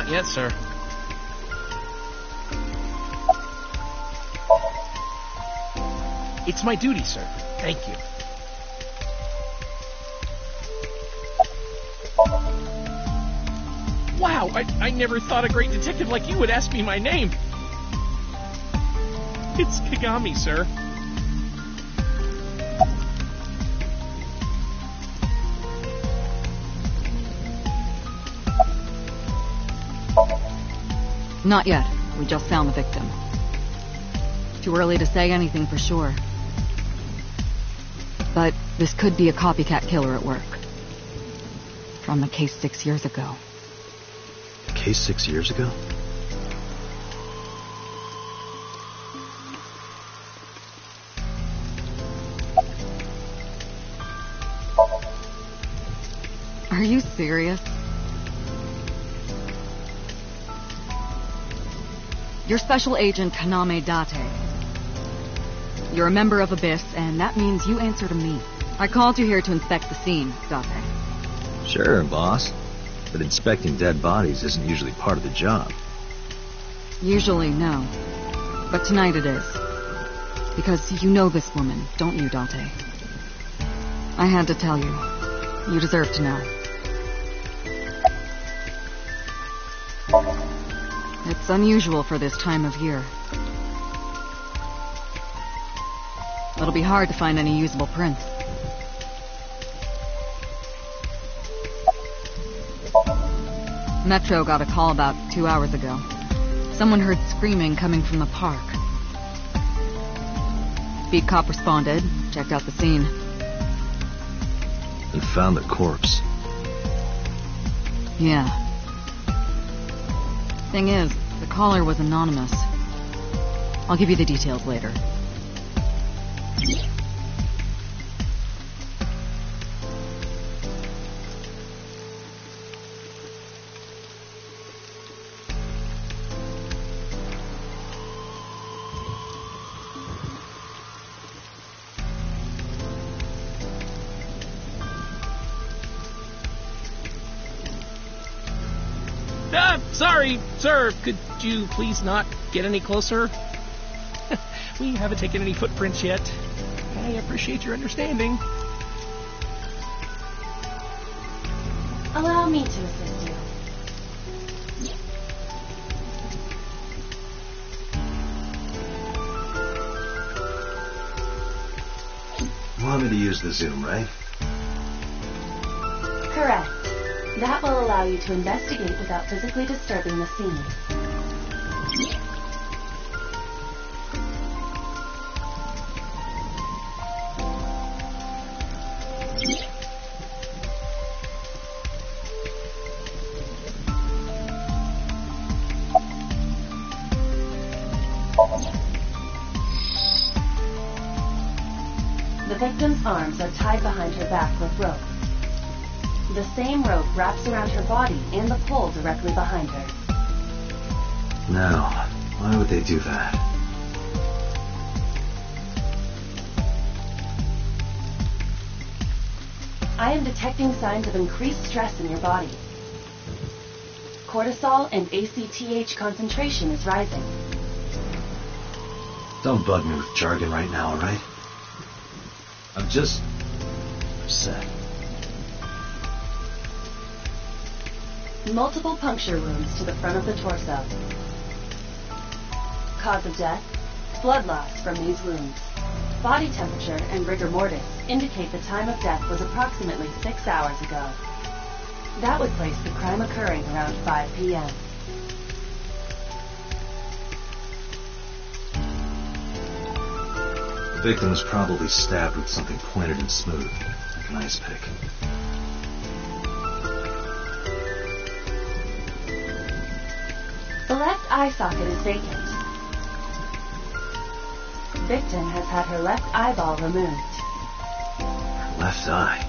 Not yet, sir. It's my duty, sir. Thank you. Wow, I never thought a great detective like you would ask me my name. It's Kagami, sir. Not yet. We just found the victim. Too early to say anything for sure. But this could be a copycat killer at work. From the case 6 years ago. Case 6 years ago? Are you serious? You're Special Agent Kaname Date. You're a member of Abyss, and that means you answer to me. I called you here to inspect the scene, Date. Sure, boss. But inspecting dead bodies isn't usually part of the job. Usually, no. But tonight it is. Because you know this woman, don't you, Date? I had to tell you. You deserve to know. It's unusual for this time of year. It'll be hard to find any usable prints. Metro got a call about 2 hours ago. Someone heard screaming coming from the park. Beat cop responded, checked out the scene. And found the corpse. Yeah. Thing is, the caller was anonymous. I'll give you the details later. Sorry, sir. Could you please not get any closer? We haven't taken any footprints yet. I appreciate your understanding. Allow me to assist you. You want me to use the zoom, right? Correct. That will allow you to investigate without physically disturbing the scene. The victim's arms are tied behind her back with rope. The same rope wraps around her body and the pole directly behind her. Now, why would they do that? I am detecting signs of increased stress in your body. Cortisol and ACTH concentration is rising. Don't bug me with jargon right now, alright? I'm just upset. Multiple puncture wounds to the front of the torso. Cause of death, blood loss from these wounds. Body temperature and rigor mortis indicate the time of death was approximately 6 hours ago. That would place the crime occurring around 5 p.m. The victim was probably stabbed with something pointed and smooth, like an ice pick. The left eye socket is vacant. Victim has had her left eyeball removed. Left eye.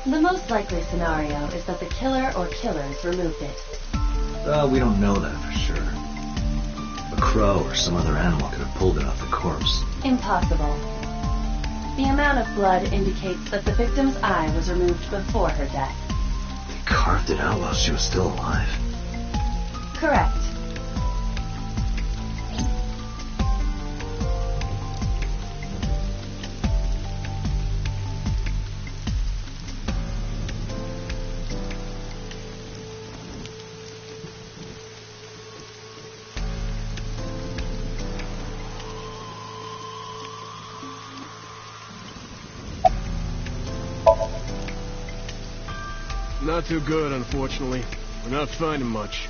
The most likely scenario is that the killer or killers removed it. Well, we don't know that for sure. A crow or some other animal could have pulled it off the corpse. Impossible. The amount of blood indicates that the victim's eye was removed before her death. They carved it out while she was still alive. Correct. Not too good, unfortunately. We're not finding much.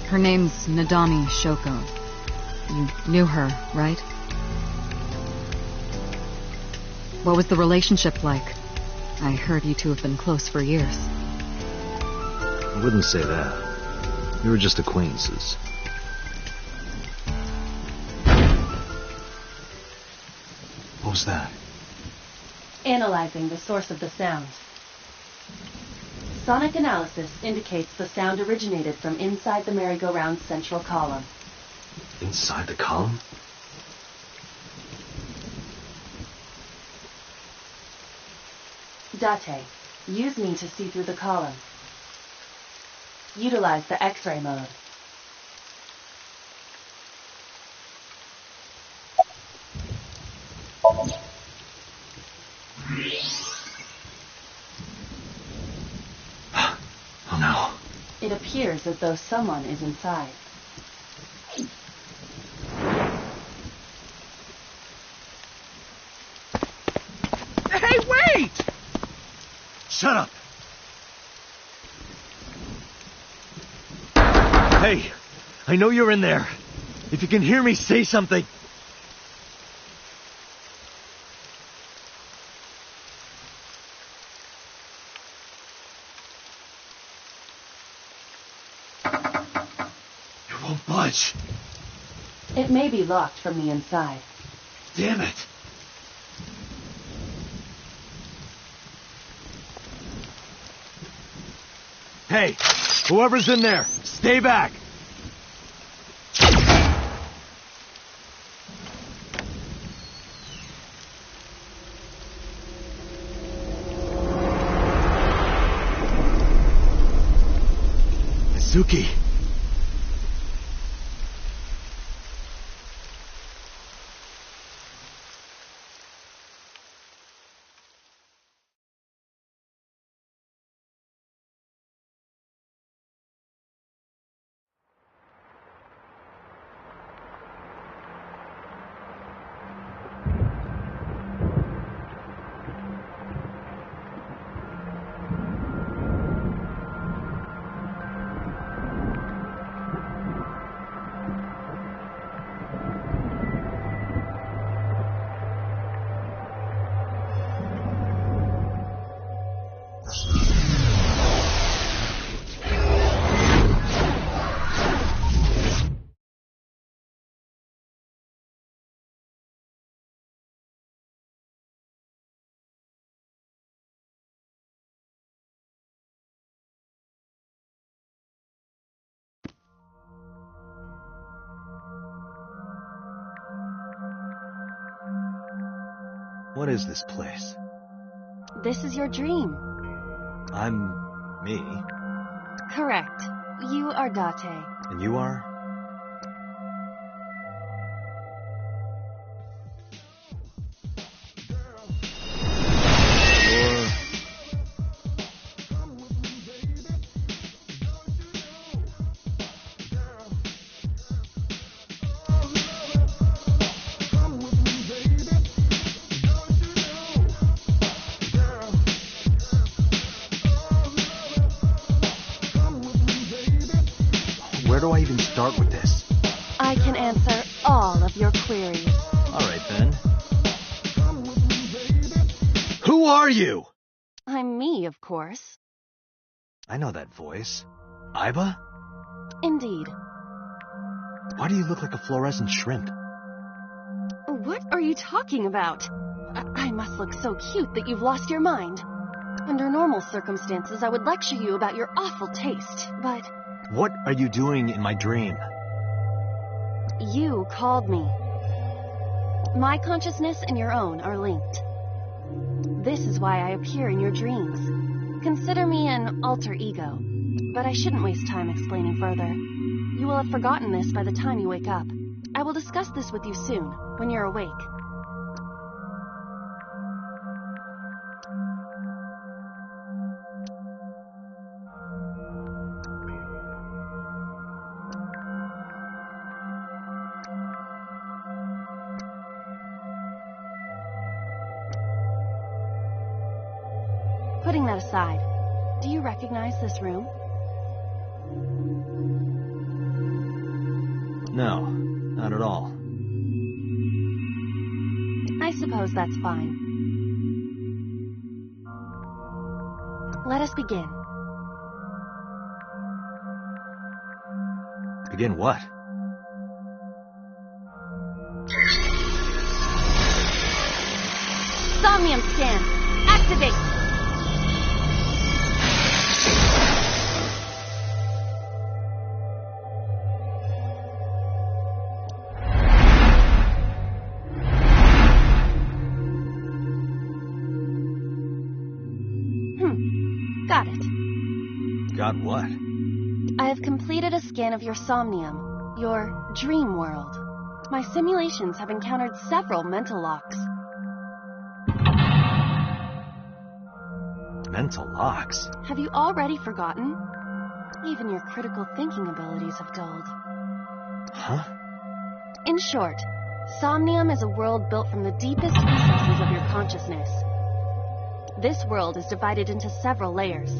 Her name's Nadami Shoko. You knew her, right? What was the relationship like? I heard you two have been close for years. I wouldn't say that. We were just acquaintances. What was that? Analyzing the source of the sound. Sonic analysis indicates the sound originated from inside the merry-go-round's central column. Inside the column? Date, use me to see through the column. Utilize the X-ray mode. Oh no. It appears as though someone is inside. Hey, wait! Shut up! Hey, I know you're in there. If you can hear me, say something. You won't budge. It may be locked from the inside. Damn it. Hey, whoever's in there, stay back. Suki. What is this place? This is your dream. I'm me. Correct. You are Date. And you are? Where do I even start with this? I can answer all of your queries. All right, then. Who are you? I'm me, of course. I know that voice. Iba? Indeed. Why do you look like a fluorescent shrimp? What are you talking about? I must look so cute that you've lost your mind. Under normal circumstances, I would lecture you about your awful taste, but... What are you doing in my dream? You called me. My consciousness and your own are linked. This is why I appear in your dreams. Consider me an alter ego, but I shouldn't waste time explaining further. You will have forgotten this by the time you wake up. I will discuss this with you soon, when you're awake. Putting that aside, do you recognize this room? No, not at all. I suppose that's fine. Let us begin. Begin what? Somnium scan! Activate! Got it. Got what? I have completed a scan of your somnium, your dream world. My simulations have encountered several mental locks. Mental locks? Have you already forgotten? Even your critical thinking abilities have dulled. Huh? In short, Somnium is a world built from the deepest recesses of your consciousness. This world is divided into several layers.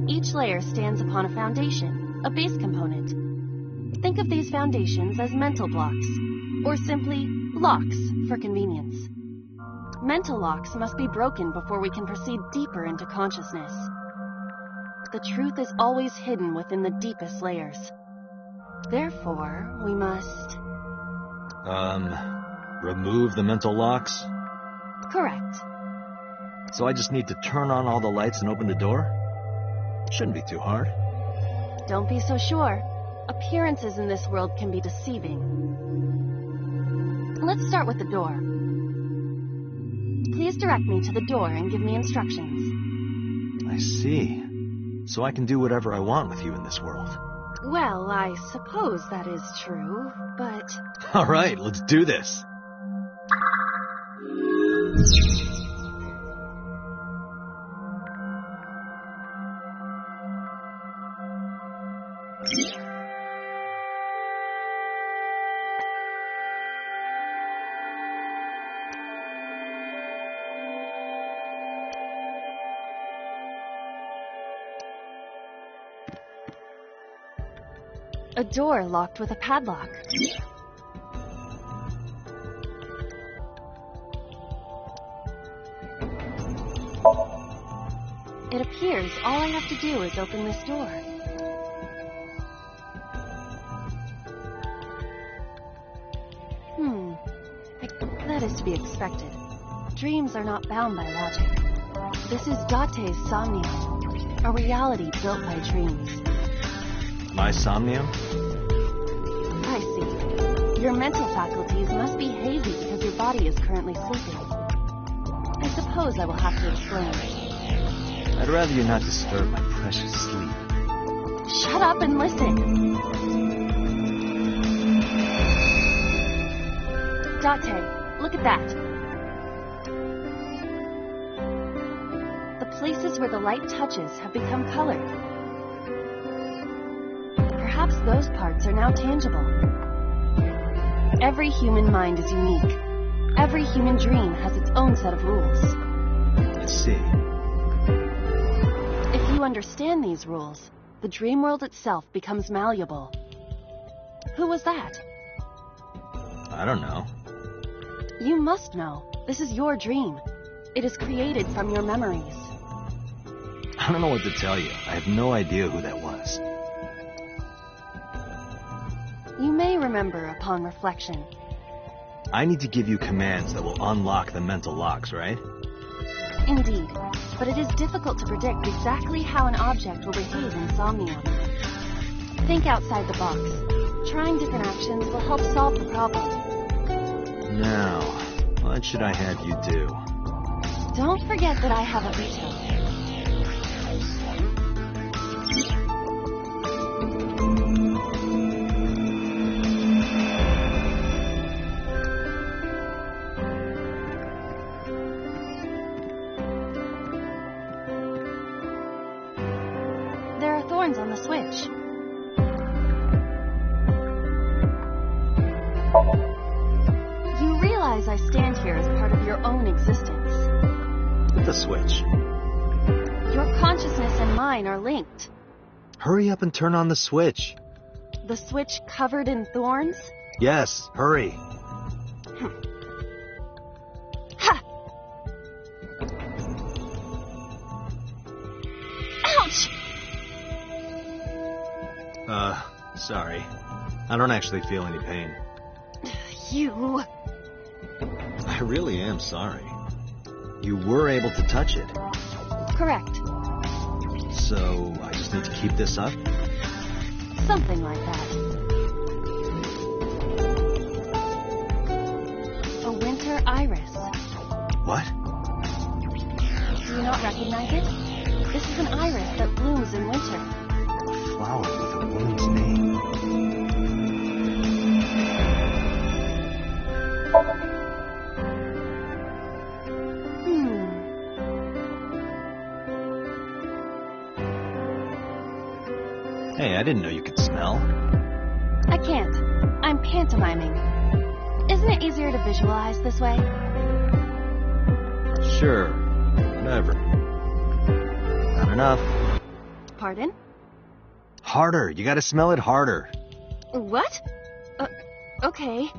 Each layer stands upon a foundation, a base component. Think of these foundations as mental blocks, or simply locks for convenience. Mental locks must be broken before we can proceed deeper into consciousness. The truth is always hidden within the deepest layers. Therefore, we must... remove the mental locks? Correct. So I just need to turn on all the lights and open the door? Shouldn't be too hard. Don't be so sure. Appearances in this world can be deceiving. Let's start with the door. Please direct me to the door and give me instructions. I see. So I can do whatever I want with you in this world. Well, I suppose that is true, but... All right, let's do this. A door locked with a padlock. It appears all I have to do is open this door. That is to be expected. Dreams are not bound by logic. This is Date's Somnium, a reality built by dreams. My somnium? I see. Your mental faculties must be hazy because your body is currently sleeping. I suppose I will have to explain. I'd rather you not disturb my precious sleep. Shut up and listen. Date, look at that. The places where the light touches have become colored. Perhaps those parts are now tangible. Every human mind is unique. Every human dream has its own set of rules. Let's see. If you understand these rules, the dream world itself becomes malleable. Who was that? I don't know. You must know. This is your dream. It is created from your memories. I don't know what to tell you. I have no idea who that was. You may remember upon reflection. I need to give you commands that will unlock the mental locks, right? Indeed, but it is difficult to predict exactly how an object will behave in Somnium. Think outside the box. Trying different actions will help solve the problem. Now, what should I have you do? Don't forget that I have a veto. There are thorns on the switch. You realize I stand here as part of your own existence. The switch. Your consciousness and mine are linked. Hurry up and turn on the switch. The switch covered in thorns? Yes, hurry. Ha! Ouch! Sorry. I don't actually feel any pain. You... I really am sorry. You were able to touch it. Correct. So, I just need to keep this up? Something like that. A winter iris. What? Do you not recognize it? This is an iris that blooms in winter. A flower with a woman's name. Hey, I didn't know you could smell. I can't. I'm pantomiming. Isn't it easier to visualize this way? Sure. Whatever. Not enough. Pardon? Harder. You gotta smell it harder. What? Okay.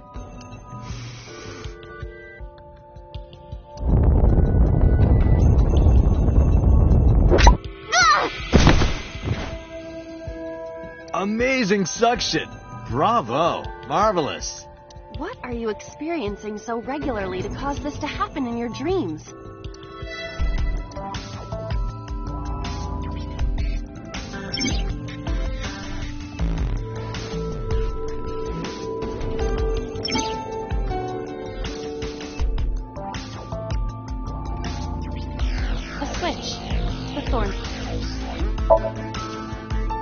Amazing suction! Bravo! Marvelous! What are you experiencing so regularly to cause this to happen in your dreams? A switch. The thorn.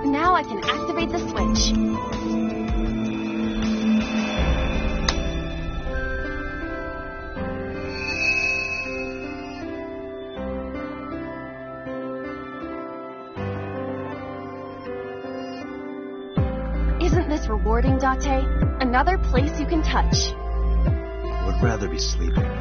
Now I can activate the switch. Isn't this rewarding, Date? Another place you can touch. Would rather be sleeping.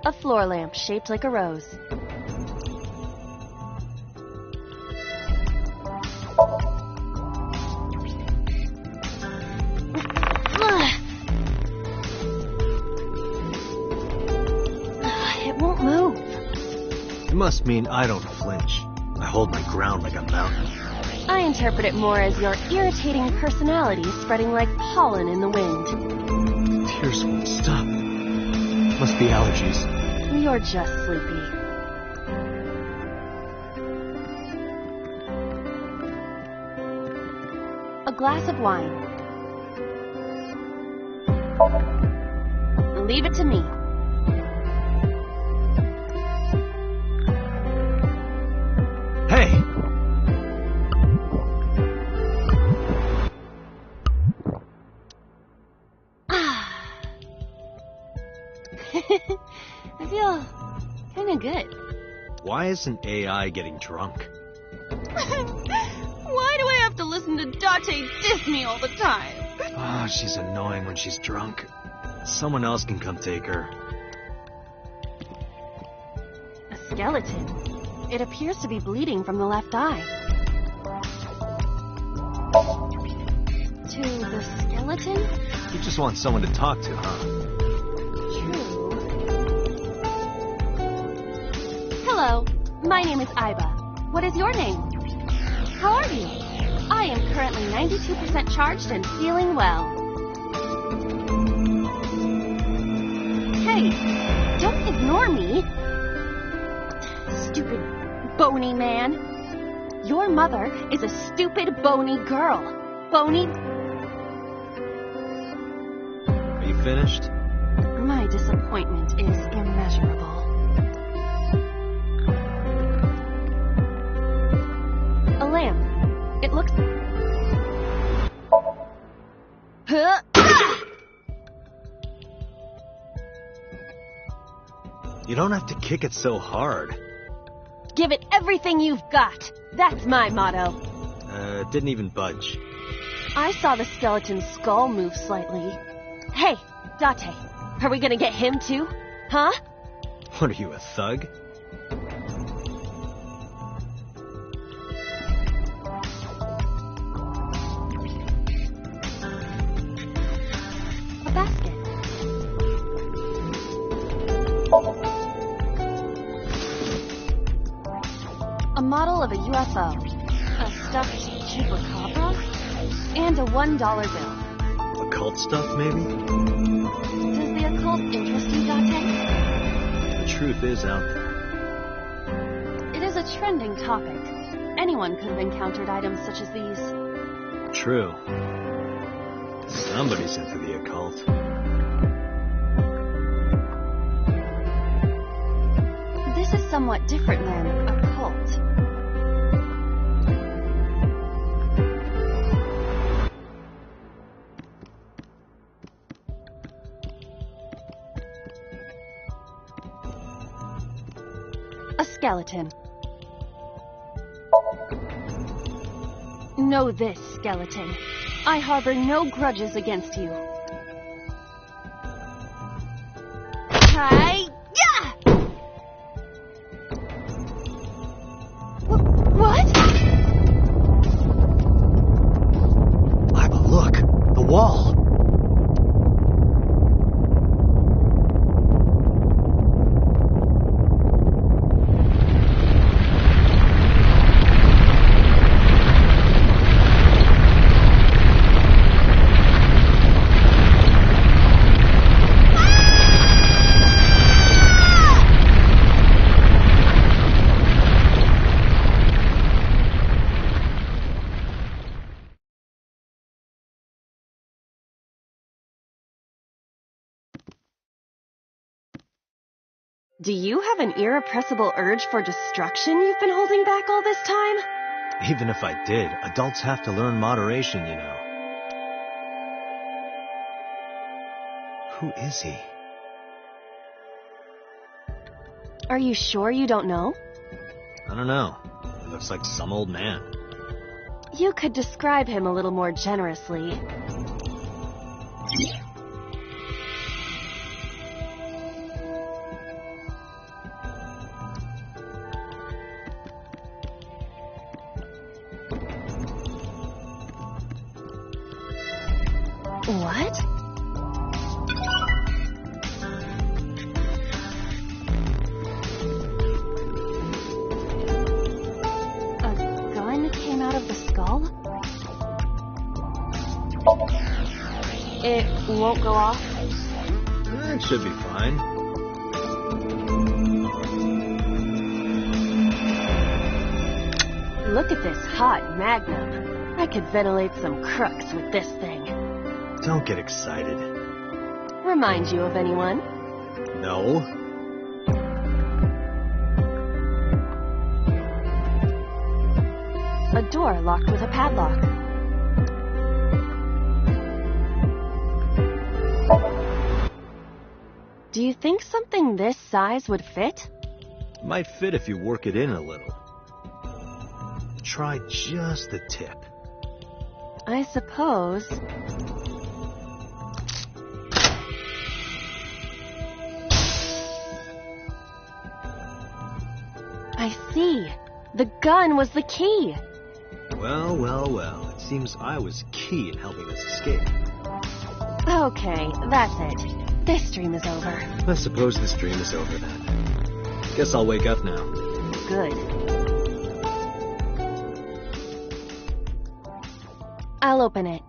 A floor lamp shaped like a rose. It won't move. It must mean I don't flinch. I hold my ground like a mountain. I interpret it more as your irritating personality spreading like pollen in the wind. Tears won't stop. Must be allergies. You're just sleepy. A glass of wine. Leave it to me. Hey! I feel kind of good. Why isn't AI getting drunk? Why do I have to listen to Date diss me all the time? Oh, she's annoying when she's drunk. Someone else can come take her. A skeleton. It appears to be bleeding from the left eye. To the skeleton? You just want someone to talk to, huh? Hello, my name is Iba. What is your name? How are you? I am currently 92% charged and feeling well. Hey, don't ignore me. Stupid bony man. Your mother is a stupid bony girl. Bony... Are you finished? My disappointment is immeasurable. A lamp. It looks... Huh? You don't have to kick it so hard. Give it everything you've got. That's my motto. It didn't even budge. I saw the skeleton's skull move slightly. Hey, Date, are we gonna get him too? Huh? What are you, a thug? A basket. A model of a UFO, a stuffed chupacabra, and a $1 bill. Occult stuff, maybe? Does the occult interest you, Date? The truth is out there. It is a trending topic. Anyone could have encountered items such as these. True. Somebody's into the occult. This is somewhat different than occult. A skeleton. Know this, skeleton. I harbor no grudges against you. Hi-ya! What? Iva, look! The wall! Do you have an irrepressible urge for destruction you've been holding back all this time? Even if I did, adults have to learn moderation, you know. Who is he? Are you sure you don't know? I don't know. He looks like some old man. You could describe him a little more generously. What? A gun came out of the skull? It won't go off? It should be fine. Look at this hot magnum. I could ventilate some crooks with this thing. Don't get excited. Remind you of anyone? No. A door locked with a padlock. Do you think something this size would fit? Might fit if you work it in a little. Try just the tip. I suppose. I see. The gun was the key. Well, well, well. It seems I was key in helping us escape. Okay, that's it. This dream is over. I suppose this dream is over then. Guess I'll wake up now. Good. I'll open it.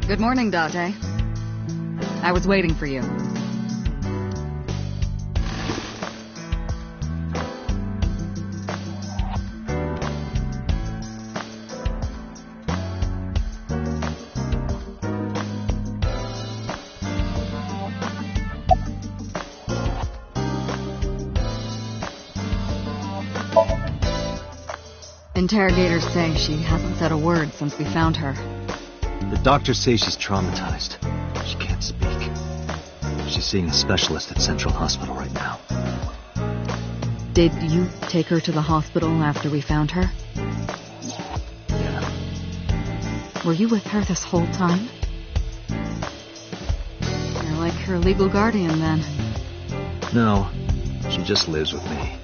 Good morning, Date. I was waiting for you. Interrogators say she hasn't said a word since we found her. The doctors say she's traumatized. She can't speak. She's seeing a specialist at Central Hospital right now. Did you take her to the hospital after we found her? Yeah. Were you with her this whole time? You're like her legal guardian, then. No, she just lives with me.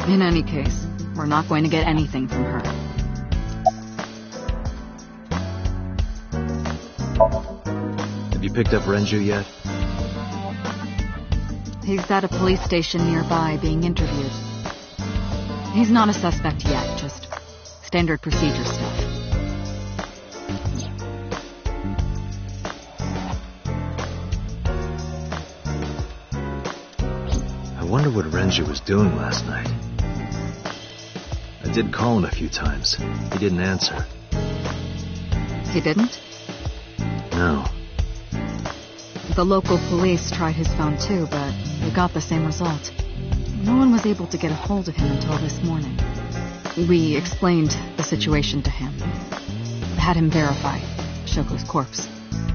In any case, we're not going to get anything from her. Have you picked up Renju yet? He's at a police station nearby being interviewed. He's not a suspect yet, just standard procedure stuff. I wonder what Renju was doing last night. I did call him a few times. He didn't answer. He didn't? No. The local police tried his phone too, but they got the same result. No one was able to get a hold of him until this morning. We explained the situation to him. Had him verify Shoko's corpse.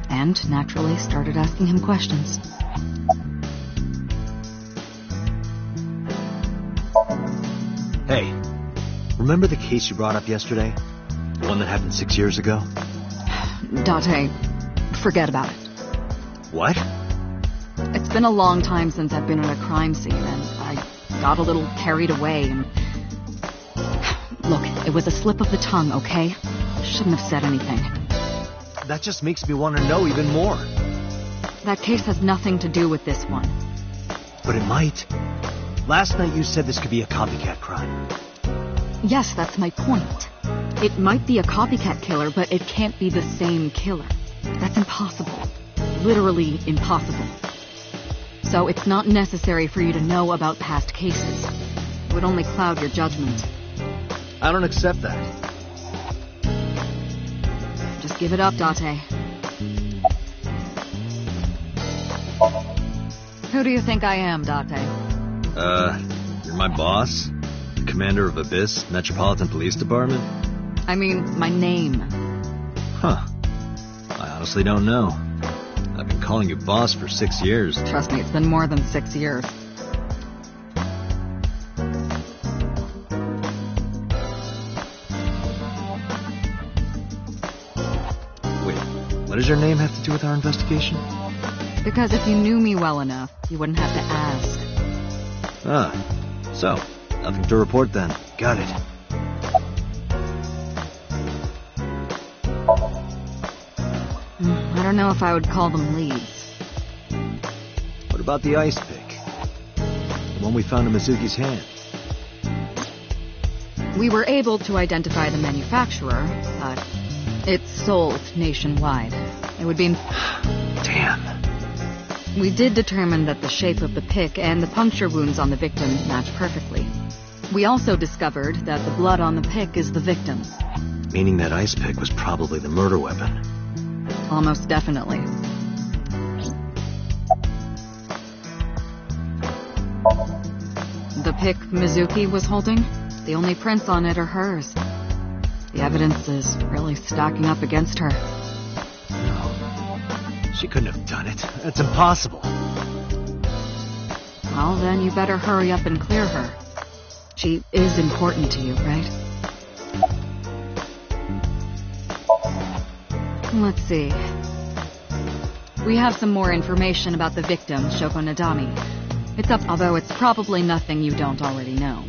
And, naturally, started asking him questions. Hey, remember the case you brought up yesterday? The one that happened 6 years ago? Date, forget about it. What? It's been a long time since I've been at a crime scene, and I got a little carried away, and... Look, it was a slip of the tongue, okay? Shouldn't have said anything. That just makes me want to know even more. That case has nothing to do with this one. But it might. Last night you said this could be a copycat crime. Yes, that's my point. It might be a copycat killer, but it can't be the same killer. That's impossible. Literally impossible. So it's not necessary for you to know about past cases. It would only cloud your judgment. I don't accept that. Just give it up, Date. Who do you think I am, Date? You're my boss? Commander of Abyss, Metropolitan Police Department? I mean, my name. Huh. I honestly don't know. I've been calling you boss for 6 years. Trust me, it's been more than 6 years. Wait, what does your name have to do with our investigation? Because if you knew me well enough, you wouldn't have to ask. So, nothing to report then. Got it. I don't know if I would call them leads. What about the ice pick? The one we found in Mizuki's hand. We were able to identify the manufacturer, but it's sold nationwide. It would be... Damn. We did determine that the shape of the pick and the puncture wounds on the victim match perfectly. We also discovered that the blood on the pick is the victim's. Meaning that ice pick was probably the murder weapon. Almost definitely. The pick Mizuki was holding, the only prints on it are hers. The evidence is really stacking up against her. No. She couldn't have done it. That's impossible. Well, then you better hurry up and clear her. She is important to you, right? Let's see. We have some more information about the victim, Shoko Nadami. Although it's probably nothing you don't already know.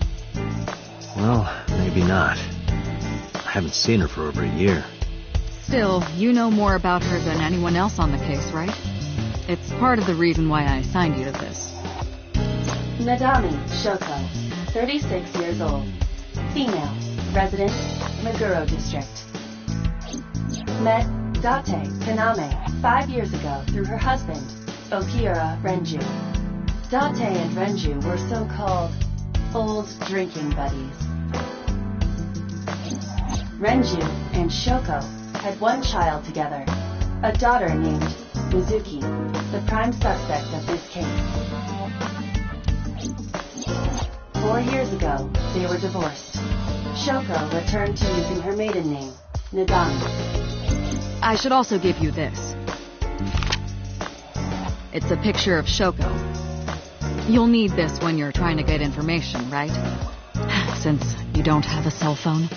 Well, maybe not. I haven't seen her for over a year. Still, you know more about her than anyone else on the case, right? It's part of the reason why I assigned you to this. Nadami Shoko, 36 years old. Female, resident, Meguro District. Met Date Kaname 5 years ago through her husband, Okiura Renju. Date and Renju were so-called old drinking buddies. Renju and Shoko had one child together, a daughter named Mizuki, the prime suspect of this case. 4 years ago, they were divorced. Shoko returned to using her maiden name, Nadami. I should also give you this. It's a picture of Shoko. You'll need this when you're trying to get information, right? Since you don't have a cell phone.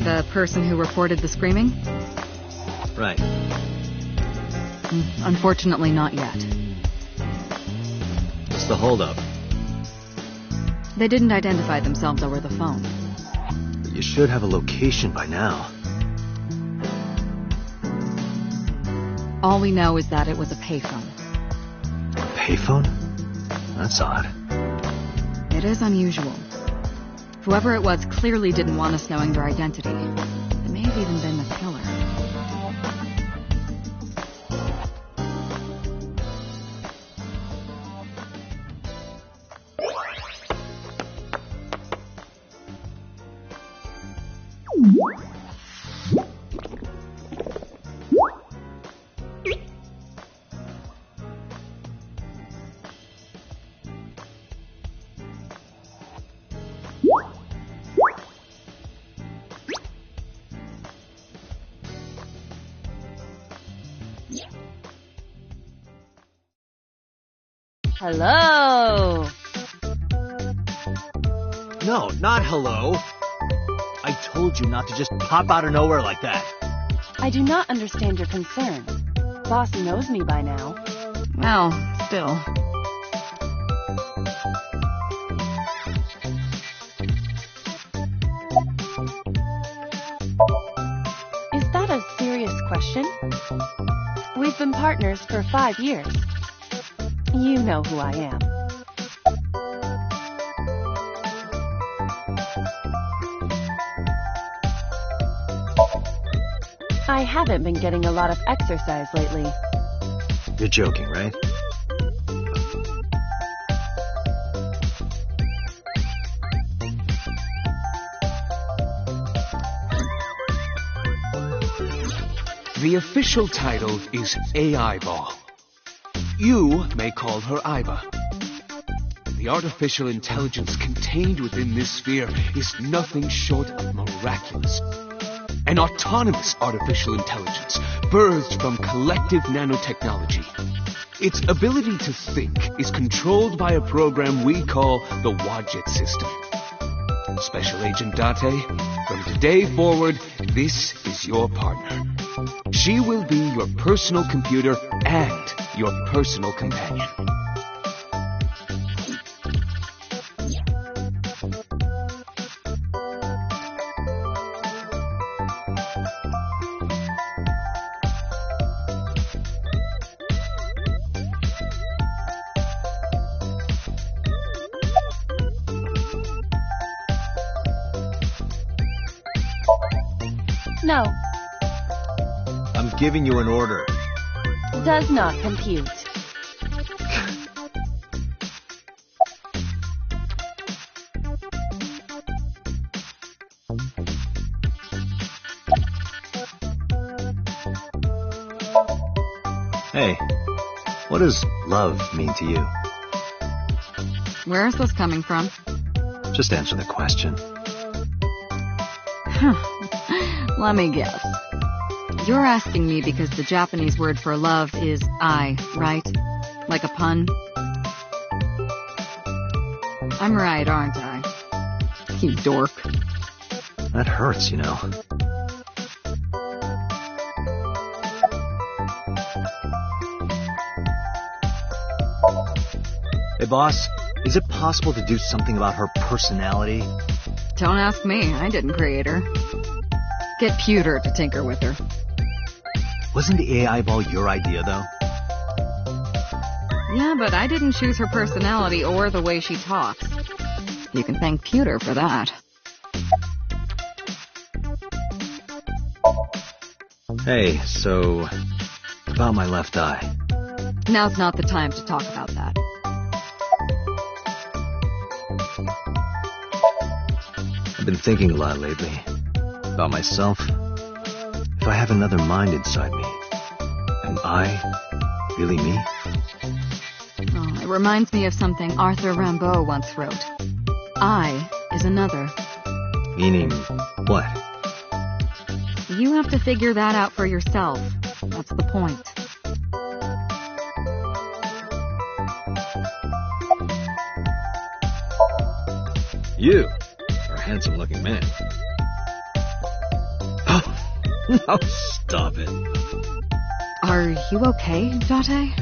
The person who reported the screaming? Right. Unfortunately, not yet. What's the holdup? They didn't identify themselves over the phone. But you should have a location by now. All we know is that it was a payphone. A payphone? That's odd. It is unusual. Whoever it was clearly didn't want us knowing their identity. It may have even been the killer. Hello! No, not hello. I told you not to just pop out of nowhere like that. I do not understand your concern. Boss knows me by now. Well, still. Is that a serious question? We've been partners for 5 years. You know who I am. I haven't been getting a lot of exercise lately. You're joking, right? The official title is AI Ball. You may call her Aiba. The artificial intelligence contained within this sphere is nothing short of miraculous. An autonomous artificial intelligence birthed from collective nanotechnology. Its ability to think is controlled by a program we call the Wadjet system. Special Agent Date, from today forward, this is your partner. She will be your personal computer and your personal companion. No, I'm giving you an order. does not compute. Hey, what does love mean to you? Where is this coming from? Just answer the question. Let me guess. You're asking me because the Japanese word for love is ai, right? Like a pun? I'm right, aren't I? You dork. That hurts, you know. Hey, boss, is it possible to do something about her personality? Don't ask me. I didn't create her. Get Pewter to tinker with her. Wasn't the AI ball your idea, though? Yeah, but I didn't choose her personality or the way she talks. You can thank Pewter for that. Hey, so... about my left eye. Now's not the time to talk about that. I've been thinking a lot lately. About myself. If I have another mind inside me, am I really me? Oh, it reminds me of something Arthur Rimbaud once wrote. I is another. Meaning what? You have to figure that out for yourself. That's the point. You are a handsome-looking man. Oh, stop it. Are you okay, Date?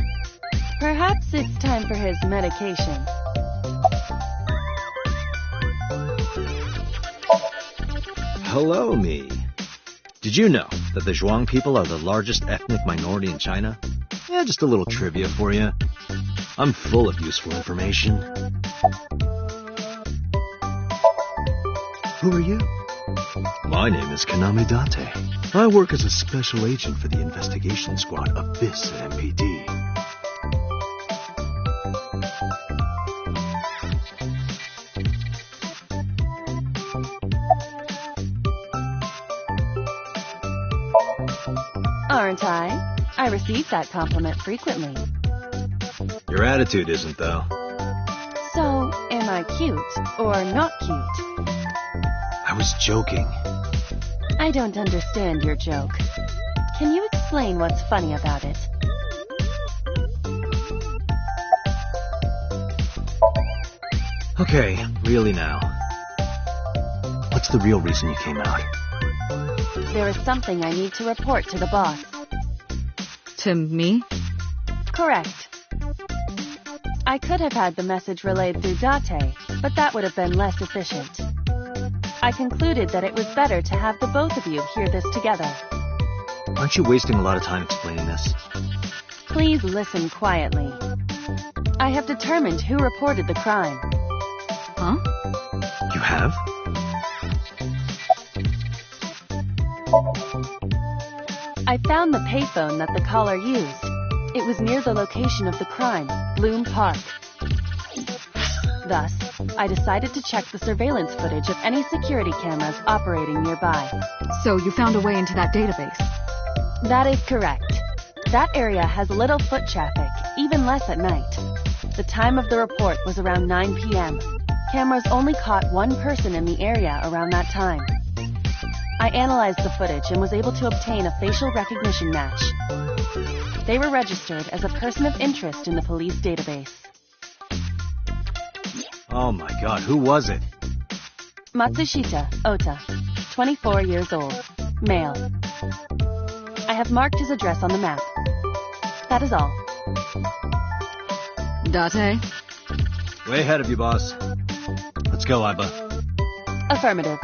Perhaps it's time for his medication. Hello, me. Did you know that the Zhuang people are the largest ethnic minority in China? Yeah, just a little trivia for you. I'm full of useful information. Who are you? My name is Kaname Date. I work as a special agent for the investigation squad Abyss at MPD. Aren't I? I receive that compliment frequently. Your attitude isn't, though. So, am I cute or not cute? I was joking. I don't understand your joke. Can you explain what's funny about it? Okay, really now. What's the real reason you came out? There is something I need to report to the boss. To me? Correct. I could have had the message relayed through Date, but that would have been less efficient. I concluded that it was better to have the both of you hear this together. Aren't you wasting a lot of time explaining this? Please listen quietly. I have determined who reported the crime. Huh? You have? I found the payphone that the caller used. It was near the location of the crime, Bloom Park. Thus, I decided to check the surveillance footage of any security cameras operating nearby. So you found a way into that database? That is correct. That area has little foot traffic, even less at night. The time of the report was around 9 p.m. Cameras only caught one person in the area around that time. I analyzed the footage and was able to obtain a facial recognition match. They were registered as a person of interest in the police database. Oh my god, who was it? Matsushita Ota, 24 years old, male. I have marked his address on the map. That is all. Date? Way ahead of you, boss. Let's go, Iba. Affirmative.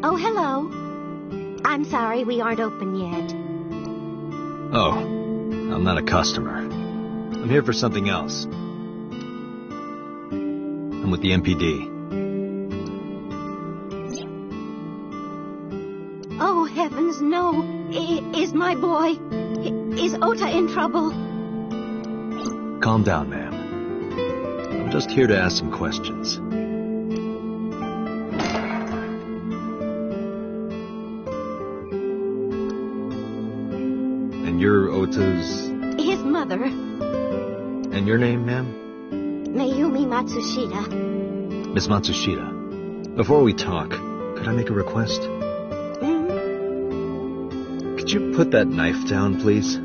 Oh, hello. I'm sorry we aren't open yet. Oh, I'm not a customer. I'm here for something else. I'm with the MPD. Oh, heavens, no. Is my boy... Is Ota in trouble? Calm down, ma'am. I'm just here to ask some questions. And you're Ota's... His mother, And your name, ma'am? Mayumi Matsushita. Miss Matsushita. Before we talk, could I make a request? Could you put that knife down, please?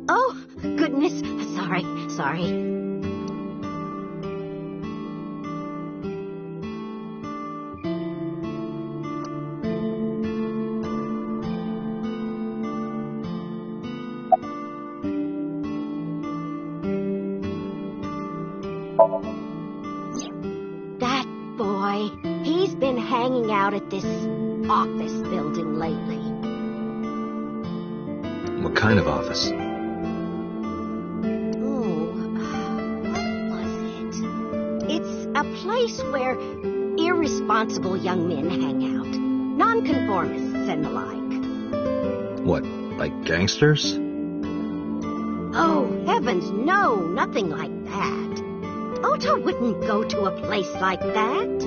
Oh, goodness. Sorry. That boy, he's been hanging out at this office building lately. What kind of office? Oh, what was it? It's a place where irresponsible young men hang out. Nonconformists and the like. What, like gangsters? Oh, heavens, no, nothing like that. Ota wouldn't go to a place like that.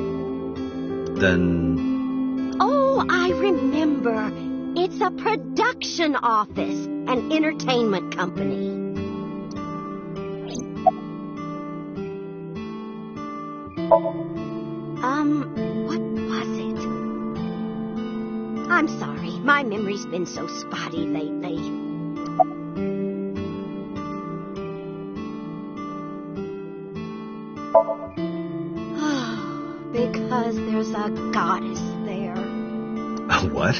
Then... Oh, I remember. It's a production office, an entertainment company. What was it? I'm sorry, my memory's been so spotty lately. Because there's a goddess there. What?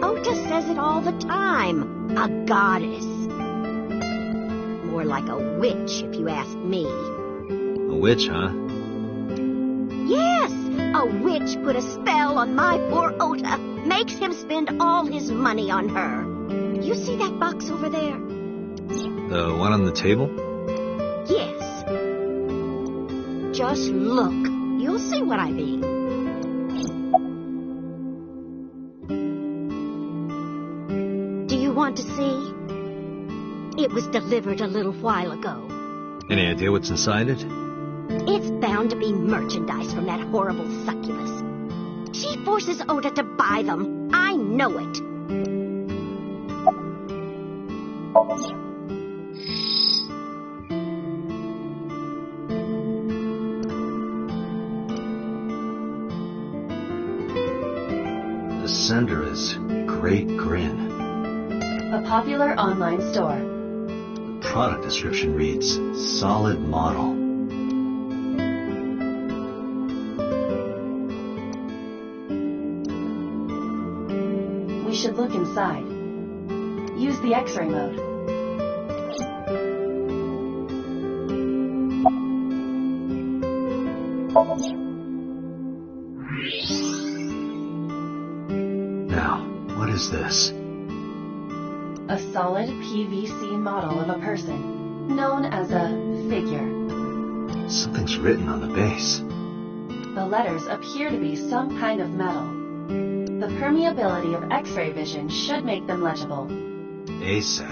Ota says it all the time. A goddess. More like a witch, if you ask me. A witch, huh? Yes! A witch put a spell on my poor Ota. Makes him spend all his money on her. You see that box over there? The one on the table? Yes. Just look. You'll see what I mean. Do you want to see? It was delivered a little while ago. Any idea what's inside it? It's bound to be merchandise from that horrible succubus. She forces Ota to buy them. I know it. The sender is Great Grin. A popular online store. The product description reads, solid model. We should look inside. Use the X-ray mode. Now, what is this? A solid PVC model of a person, known as a figure. Something's written on the base. The letters appear to be some kind of metal. The permeability of X-ray vision should make them legible. A set.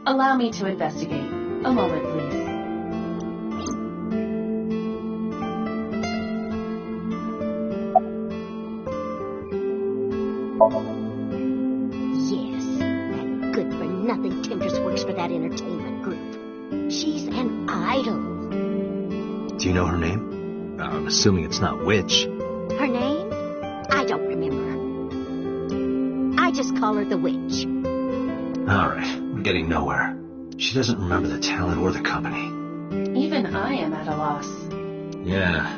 Allow me to investigate. A moment, please. Yes, that good-for-nothing temptress works for that entertainment group. She's an idol. Do you know her name? I'm assuming it's not Witch. Her name? I don't remember. I just call her the Witch. Alright, we're getting nowhere. She doesn't remember the talent or the company. Even I am at a loss. Yeah.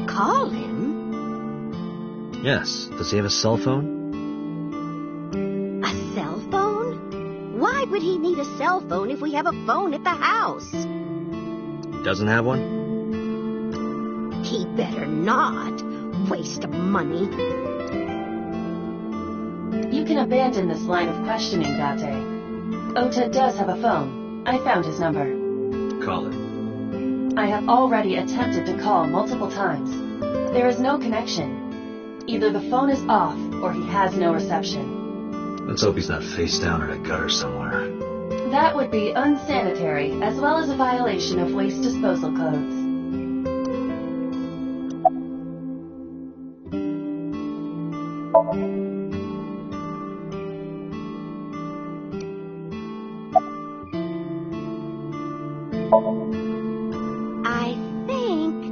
Call him? Yes. Does he have a cell phone? A cell phone? Why would he need a cell phone if we have a phone at the house? Doesn't have one? He better not. Waste of money. You can abandon this line of questioning, Date. Ota does have a phone. I found his number. Call it. I have already attempted to call multiple times. There is no connection. Either the phone is off, or he has no reception. Let's hope he's not face down in a gutter somewhere. That would be unsanitary, as well as a violation of waste disposal codes. I think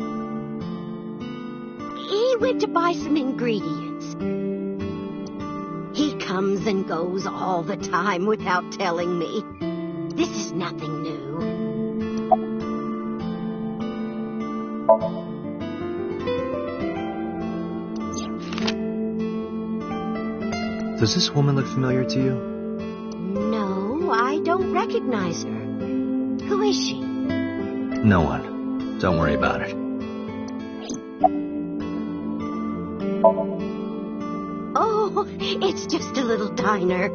he went to buy some ingredients. He comes and goes all the time without telling me. This is nothing new. Does this woman look familiar to you? No, I don't recognize her. Who is she? No one. Don't worry about it. Oh, it's just a little diner.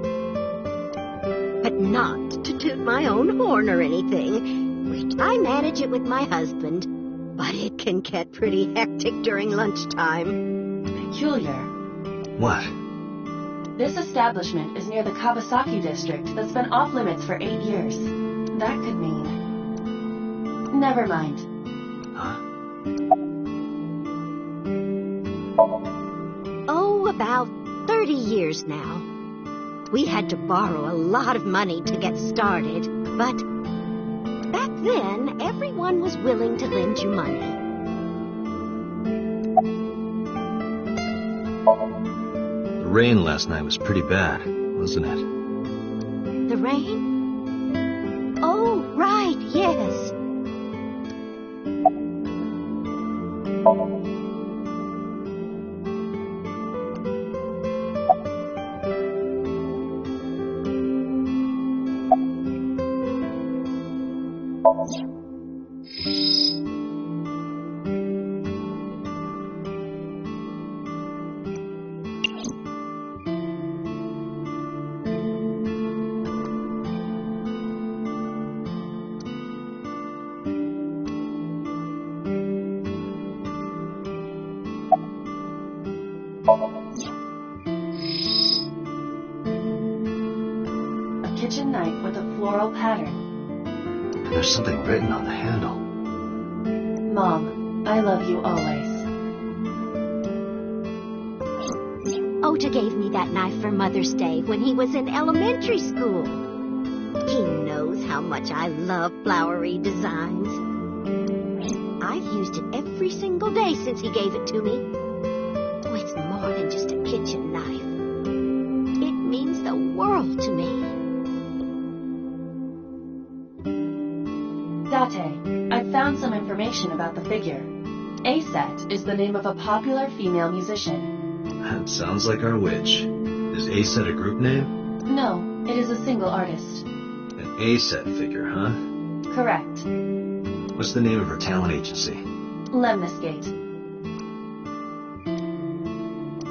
But not to toot my own horn or anything, which I manage it with my husband. But it can get pretty hectic during lunchtime. Peculiar. What? This establishment is near the Kawasaki district that's been off limits for 8 years. That could mean... Never mind. Huh? Oh, about 30 years now. We had to borrow a lot of money to get started, but back then, everyone was willing to lend you money. The rain last night was pretty bad, wasn't it? The rain? Oh, right, yes. A kitchen knife with a floral pattern. There's something written on the handle. Mom, I love you always. Ota gave me that knife for Mother's Day when he was in elementary school. He knows how much I love flowery designs. I've used it every single day since he gave it to me. Oh, it's more than just a kitchen knife. It means the world to me. Date, I've found some information about the figure. A-Set is the name of a popular female musician. That sounds like our witch. Is A-Set a group name? No, it is a single artist. An A-Set figure, huh? Correct. What's the name of her talent agency? Lemniscate.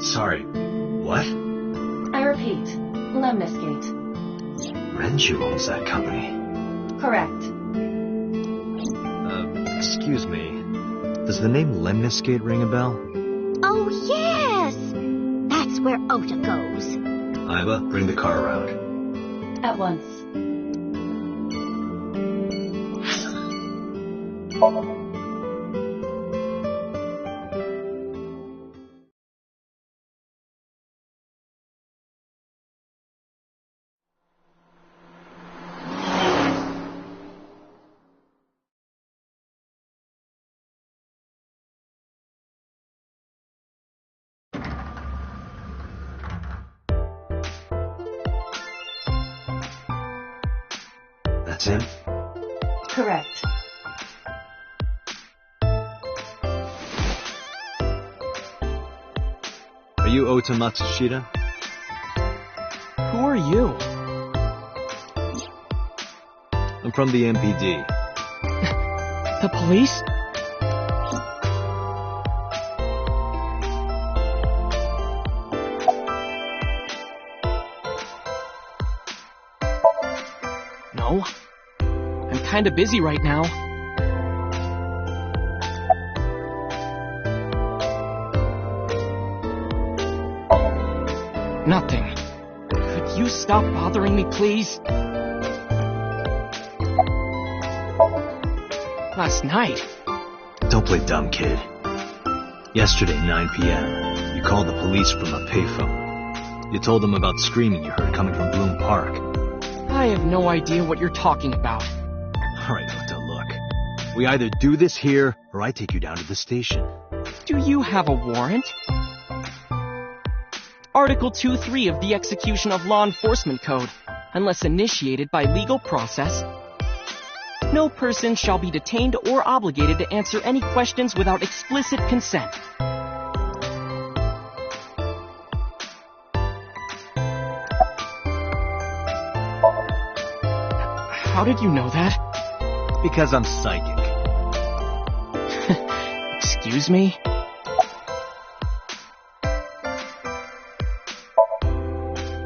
Sorry, what? I repeat, Lemniscate. Renju owns that company. Correct. Excuse me. Does the name Lemniscate ring a bell? Oh, yes! That's where Ota goes. Iva, bring the car around. At once. That's him? Correct. Are you Ota Matsushita? Who are you? I'm from the MPD. The police? No. I'm kinda busy right now. Nothing. Could you stop bothering me, please? Last night? Don't play dumb, kid. Yesterday, 9 p.m., you called the police from a payphone. You told them about screaming you heard coming from Bloom Park. I have no idea what you're talking about. All right, Ota, look. We either do this here, or I take you down to the station. Do you have a warrant? Article 2.3 of the Execution of Law Enforcement Code, unless initiated by legal process, no person shall be detained or obligated to answer any questions without explicit consent. How did you know that? Because I'm psychic. Excuse me?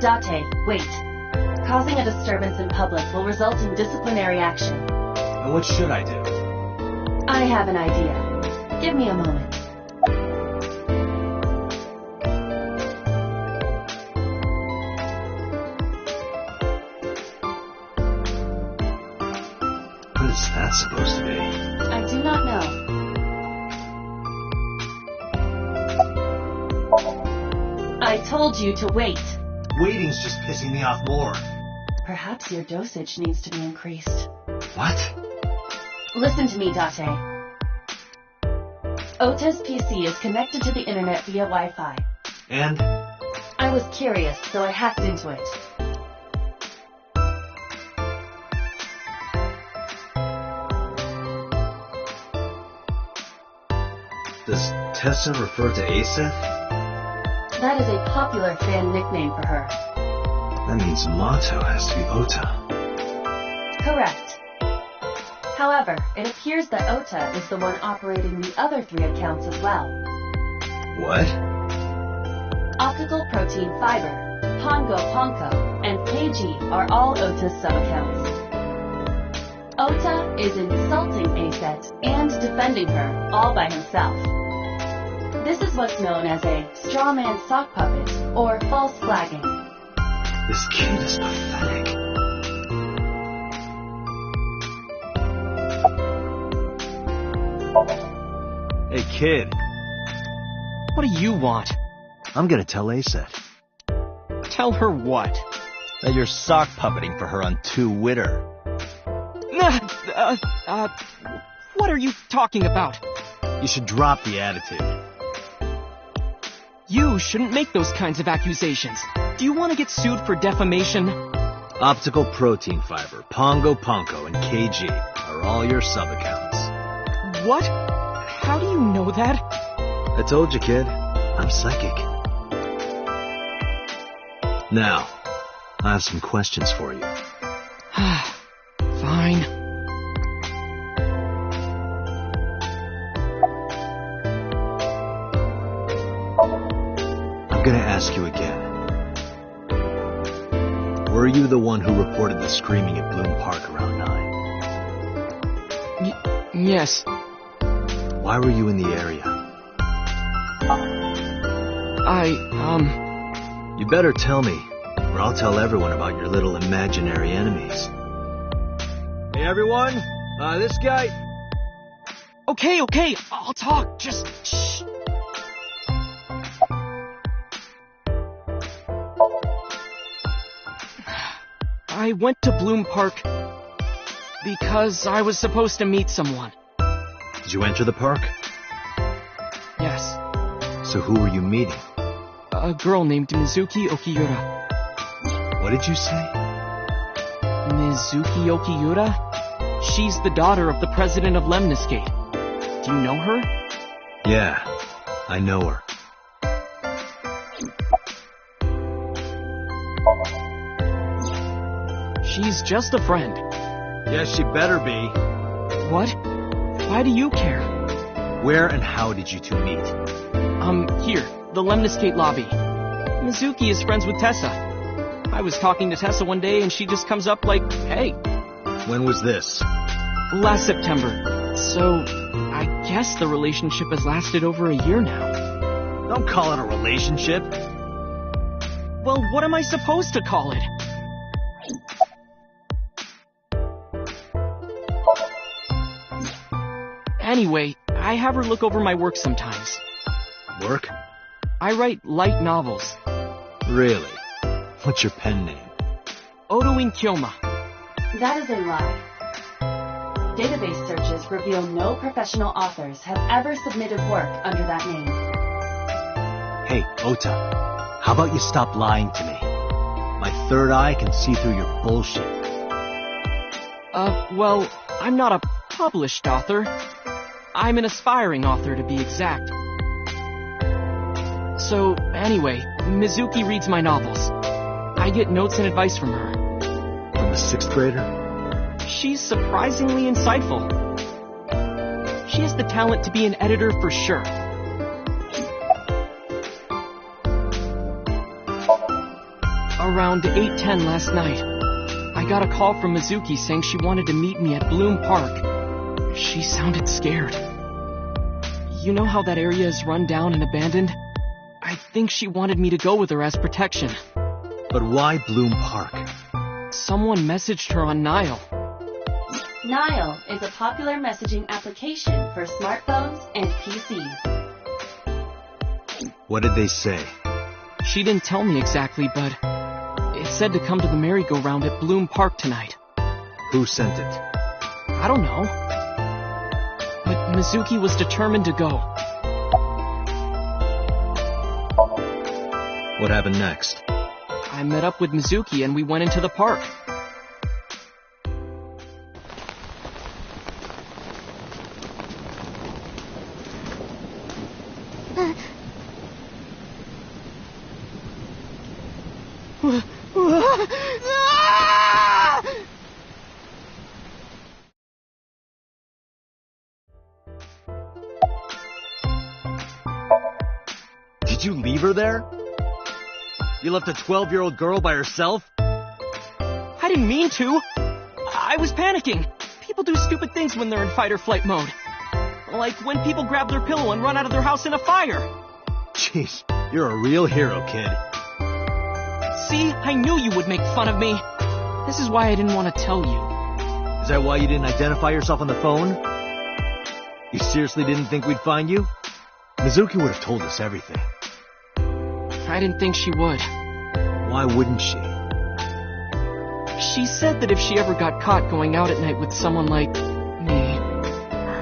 Date, wait. Causing a disturbance in public will result in disciplinary action. And what should I do? I have an idea. Give me a moment. What is that supposed to be? I do not know. I told you to wait. Waiting's just pissing me off more. Perhaps your dosage needs to be increased. What? Listen to me, Date. Ota's PC is connected to the internet via Wi-Fi. And? I was curious, so I hacked into it. Does Tessa refer to Aseth? That is a popular fan nickname for her. That means Mato has to be Ota. Correct. However, it appears that Ota is the one operating the other 3 accounts as well. What? Optical Protein Fiber, Pongo Ponko, and KG are all Ota's sub-accounts. Ota is insulting Aseth and defending her all by himself. This is what's known as a straw man sock puppet, or false flagging. This kid is pathetic. Hey, kid. What do you want? I'm gonna tell Aseth Tell her what? that you're sock puppeting for her on Twitter. What are you talking about? You should drop the attitude. You shouldn't make those kinds of accusations. Do you want to get sued for defamation? Optical Protein Fiber, Pongo Ponko, and KG are all your sub-accounts. What? How do you know that? I told you, kid. I'm psychic. Now, I have some questions for you. Fine. gonna ask you again. Were you the one who reported the screaming at Bloom Park around 9? Yes. Why were you in the area? You better tell me, or I'll tell everyone about your little imaginary enemies. Hey everyone, this guy... Okay, I'll talk, just shh. I went to Bloom Park because I was supposed to meet someone. Did you enter the park? Yes. So who were you meeting? A girl named Mizuki Okiura. What did you say? Mizuki Okiura? She's the daughter of the president of Lemniscate. Do you know her? Yeah, I know her. She's just a friend. Yes, she better be. What? Why do you care? Where and how did you two meet? Here, the Lemniscate lobby. Mizuki is friends with Tessa. I was talking to Tessa one day and she just comes up like, hey. When was this? Last September. So, I guess the relationship has lasted over a year now. Don't call it a relationship. Well, what am I supposed to call it? Anyway, I have her look over my work sometimes. Work? I write light novels. Really? What's your pen name? Otoin Kyoma. That is a lie. Database searches reveal no professional authors have ever submitted work under that name. Hey, Ota, how about you stop lying to me? My third eye can see through your bullshit. Well, I'm not a published author. I'm an aspiring author, to be exact. So, anyway, Mizuki reads my novels. I get notes and advice from her. From a 6th grader? She's surprisingly insightful. She has the talent to be an editor for sure. Around 8:10 last night, I got a call from Mizuki saying she wanted to meet me at Bloom Park. She sounded scared. You know how that area is run down and abandoned? I think she wanted me to go with her as protection. But why Bloom Park? Someone messaged her on Nile. Nile is a popular messaging application for smartphones and PCs. What did they say? She didn't tell me exactly, but it said to come to the merry-go-round at Bloom Park tonight. Who sent it? I don't know. But Mizuki was determined to go. What happened next? I met up with Mizuki and we went into the park. Did you leave her there? You left a 12-year-old girl by herself? I didn't mean to. I was panicking. People do stupid things when they're in fight or flight mode. Like when people grab their pillow and run out of their house in a fire. Jeez, you're a real hero, kid. See, I knew you would make fun of me. This is why I didn't want to tell you. Is that why you didn't identify yourself on the phone? You seriously didn't think we'd find you? Mizuki would have told us everything. I didn't think she would. Why wouldn't she? She said that if she ever got caught going out at night with someone like me,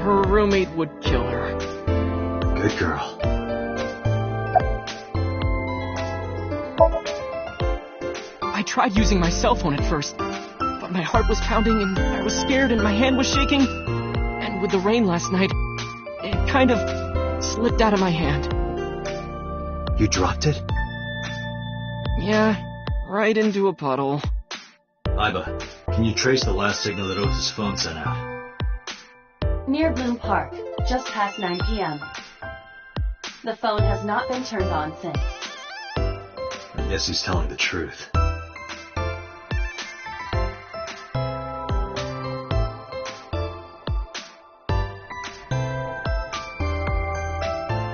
her roommate would kill her. Good girl. I tried using my cell phone at first, but my heart was pounding and I was scared and my hand was shaking. And with the rain last night, it kind of slipped out of my hand. You dropped it? Yeah, right into a puddle. Iba, can you trace the last signal that Ota's phone sent out? Near Bloom Park, just past 9 p.m. The phone has not been turned on since. Guess he's telling the truth.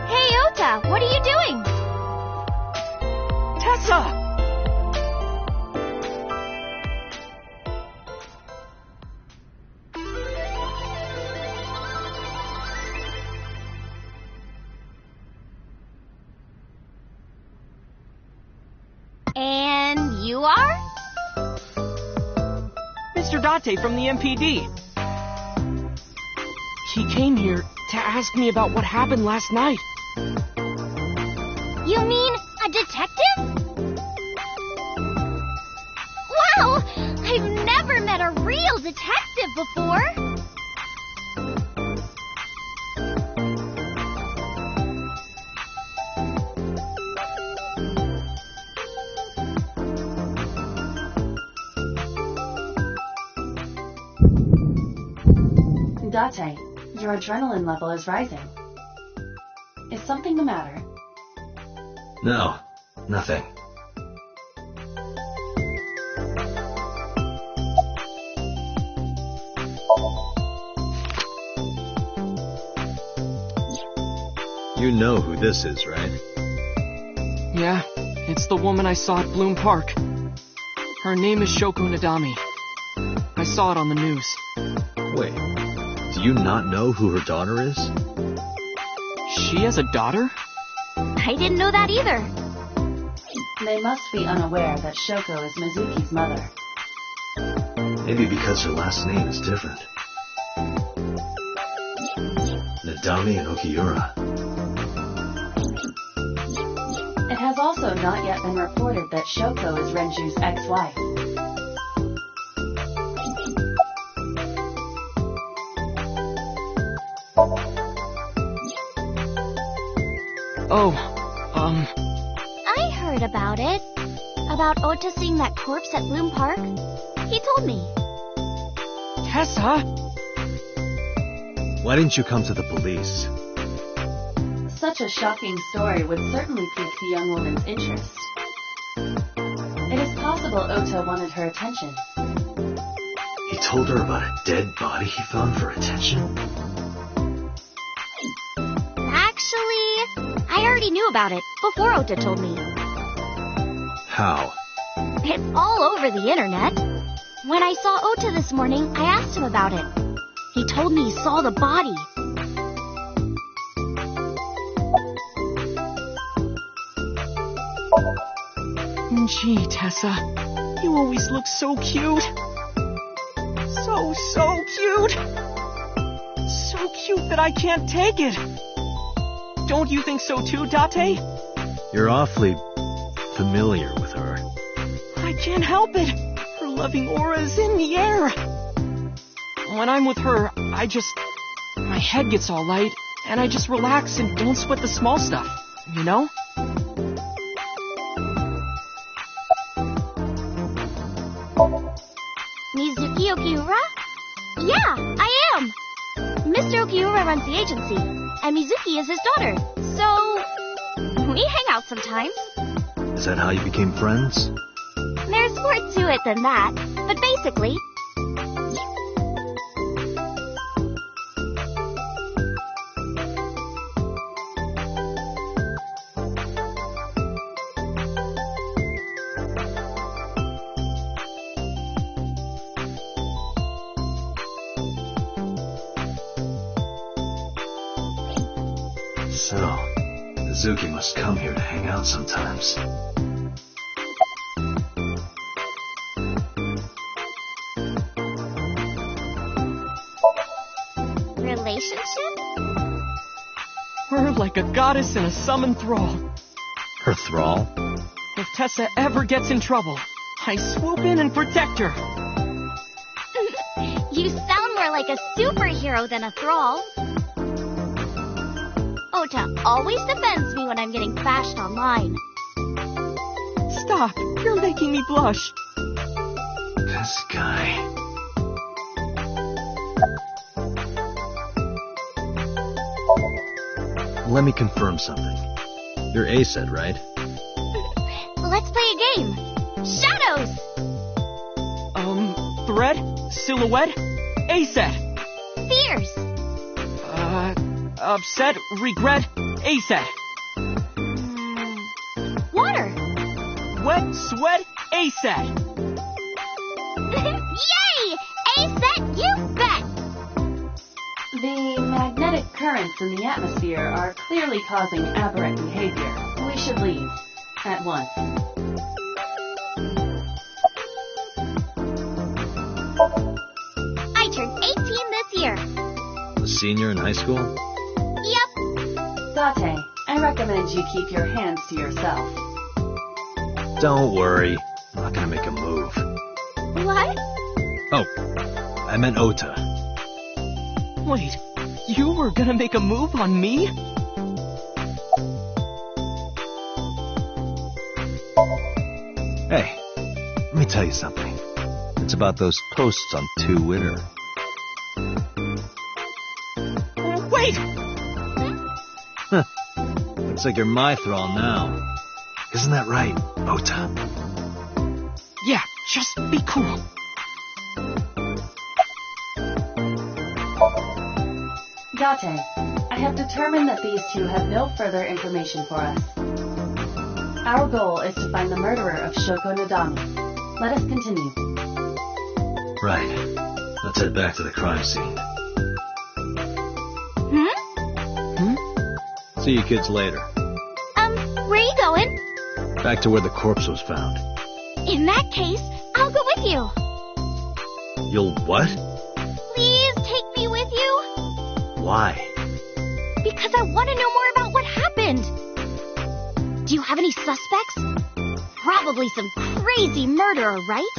Hey, Ota, what are you doing? Tessa! And you are? Mr. Date from the MPD. He came here to ask me about what happened last night. You mean a detective? Wow! I've never met a real detective before. Date, your adrenaline level is rising. Is something the matter? No, nothing. You know who this is, right? Yeah, it's the woman I saw at Bloom Park. Her name is Shoko Nadami. I saw it on the news. Wait, do you not know who her daughter is? She has a daughter? I didn't know that either. They must be unaware that Shoko is Mizuki's mother. Maybe because her last name is different. Nadami and Okiura. It has also not yet been reported that Shoko is Renju's ex-wife. Oh, I heard about it. About Ota seeing that corpse at Bloom Park. He told me. Tessa! Why didn't you come to the police? Such a shocking story would certainly pique the young woman's interest. It is possible Ota wanted her attention. He told her about a dead body he found for attention? Actually, I already knew about it before Ota told me. How? It's all over the internet. When I saw Ota this morning, I asked him about it. He told me he saw the body. Gee, Tessa, you always look so cute. So cute. So cute that I can't take it. Don't you think so too, Date? You're awfully familiar with her. I can't help it. Her loving aura is in the air. When I'm with her, my head gets all light, and I just relax and don't sweat the small stuff, you know? Mizuki Okiura? Yeah, I am. Mr. Okiura runs the agency, and Mizuki is his daughter. So, we hang out sometimes. Is that how you became friends? There's more to it than that, but basically... So, Mizuki must come here to hang out sometimes. Relationship? Her like a goddess in a summoned thrall. Her thrall? If Tessa ever gets in trouble, I swoop in and protect her. You sound more like a superhero than a thrall. Ota always defends me when I'm getting bashed online. Stop, you're making me blush. This guy. Let me confirm something. You're ACED, right? Let's play a game. Shadows! Thread? Silhouette? A-set. Fears. Upset? Regret? A-set. Water. Wet? Sweat? A-set. Yay! A-set, you bet! The magnetic currents in the atmosphere are clearly causing aberrant behavior. We should leave. At once. I turned 18 this year. A senior in high school? Yep. Date, I recommend you keep your hands to yourself. Don't worry. I'm not gonna make a move. What? Oh, I meant Ota. Wait, you were gonna make a move on me? Hey, let me tell you something. It's about those posts on Twitter. Wait! Huh. Looks like you're my thrall now. Isn't that right, Ota? Yeah, just be cool. Date, I have determined that these two have no further information for us. Our goal is to find the murderer of Shoko Nadami. Let us continue. Right. Let's head back to the crime scene. See you kids later. Where are you going? Back to where the corpse was found. In that case, I'll go with you. You'll what? Please take me with you. Why? Because I want to know more about what happened. Do you have any suspects? Probably some crazy murderer, right?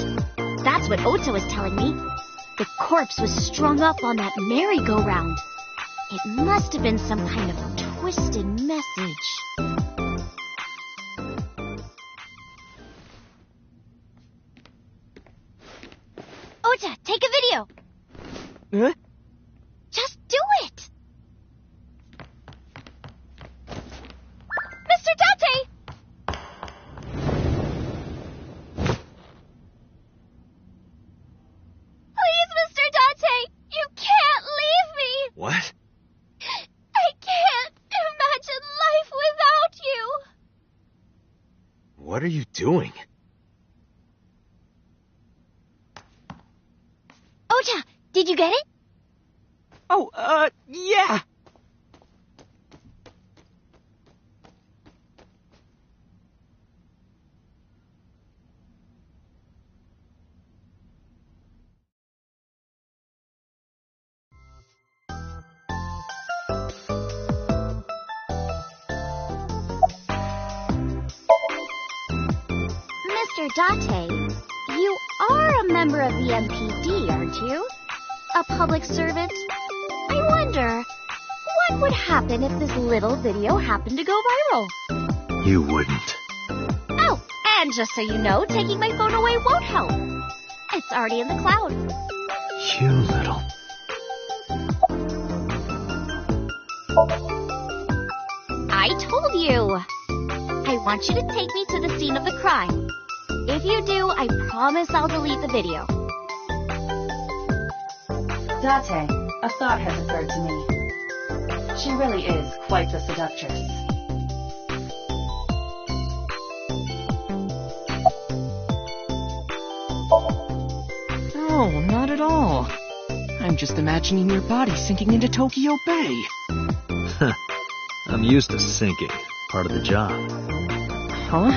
That's what Ota was telling me. The corpse was strung up on that merry-go-round. It must have been some kind of twisted message. Ota, take a video. Huh? Just do it. Mr. Date! Please, Mr. Date, you can't leave me. What? I can't imagine life without you. What are you doing? Ota, did you get it? Oh, yeah. Mr. Date, you are a member of the MPD, aren't you? A public servant? I wonder, what would happen if this little video happened to go viral? You wouldn't. Oh, and just so you know, taking my phone away won't help. It's already in the cloud. You little... I told you. I want you to take me to the scene of the crime. If you do, I promise I'll delete the video. Date, a thought has occurred to me. She really is quite the seductress. Oh, not at all. I'm just imagining your body sinking into Tokyo Bay. I'm used to sinking. Part of the job. Huh?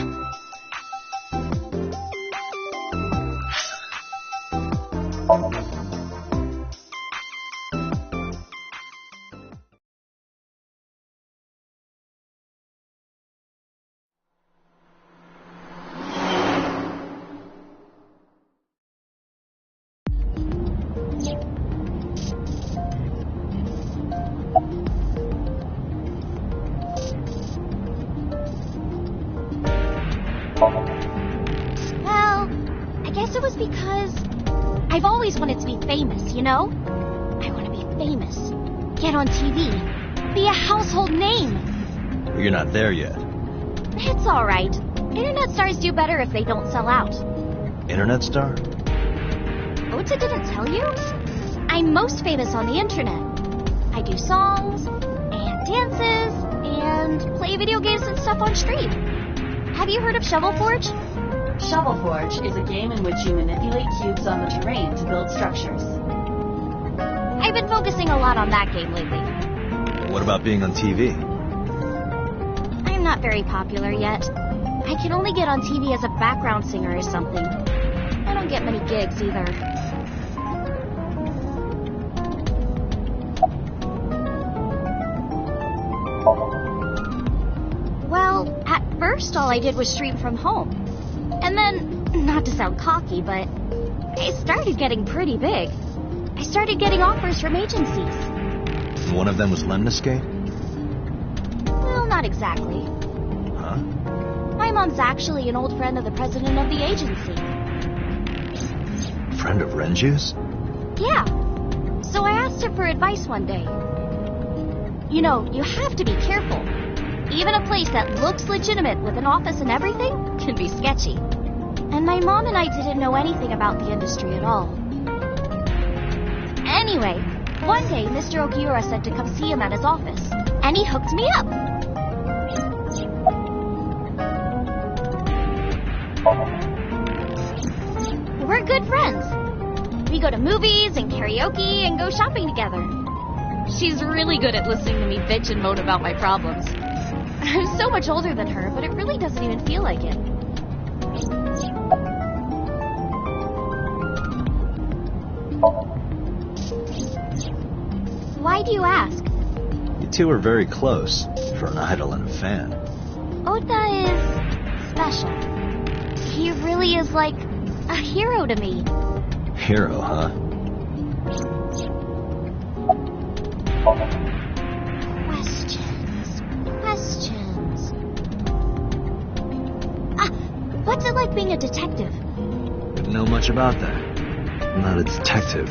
Well, I guess it was because I've always wanted to be famous, you know? I want to be famous, get on TV, be a household name. You're not there yet. It's all right. Internet stars do better if they don't sell out. Internet star? Ota didn't tell you? I'm most famous on the internet. I do songs, and dances, and play video games and stuff on stream. Have you heard of Shovel Forge? Shovel Forge is a game in which you manipulate cubes on the terrain to build structures. I've been focusing a lot on that game lately. What about being on TV? I'm not very popular yet. I can only get on TV as a background singer or something. I don't get many gigs either. Well, at first all I did was stream from home. And then, not to sound cocky, but I started getting pretty big. I started getting offers from agencies. One of them was Lemniscate? Well, not exactly. Huh? My mom's actually an old friend of the president of the agency. Friend of Renju's? Yeah. So I asked her for advice one day. You know, you have to be careful. Even a place that looks legitimate with an office and everything can be sketchy. And my mom and I didn't know anything about the industry at all. Anyway, one day Mr. Okiura said to come see him at his office, and he hooked me up. We're good friends. We go to movies and karaoke and go shopping together. She's really good at listening to me bitch and moan about my problems. I'm so much older than her, but it really doesn't even feel like it. Why do you ask? You two are very close for an idol and a fan. Ota is special. He really is like a hero to me. Hero, huh? Questions. What's it like being a detective? Wouldn't know much about that. I'm not a detective.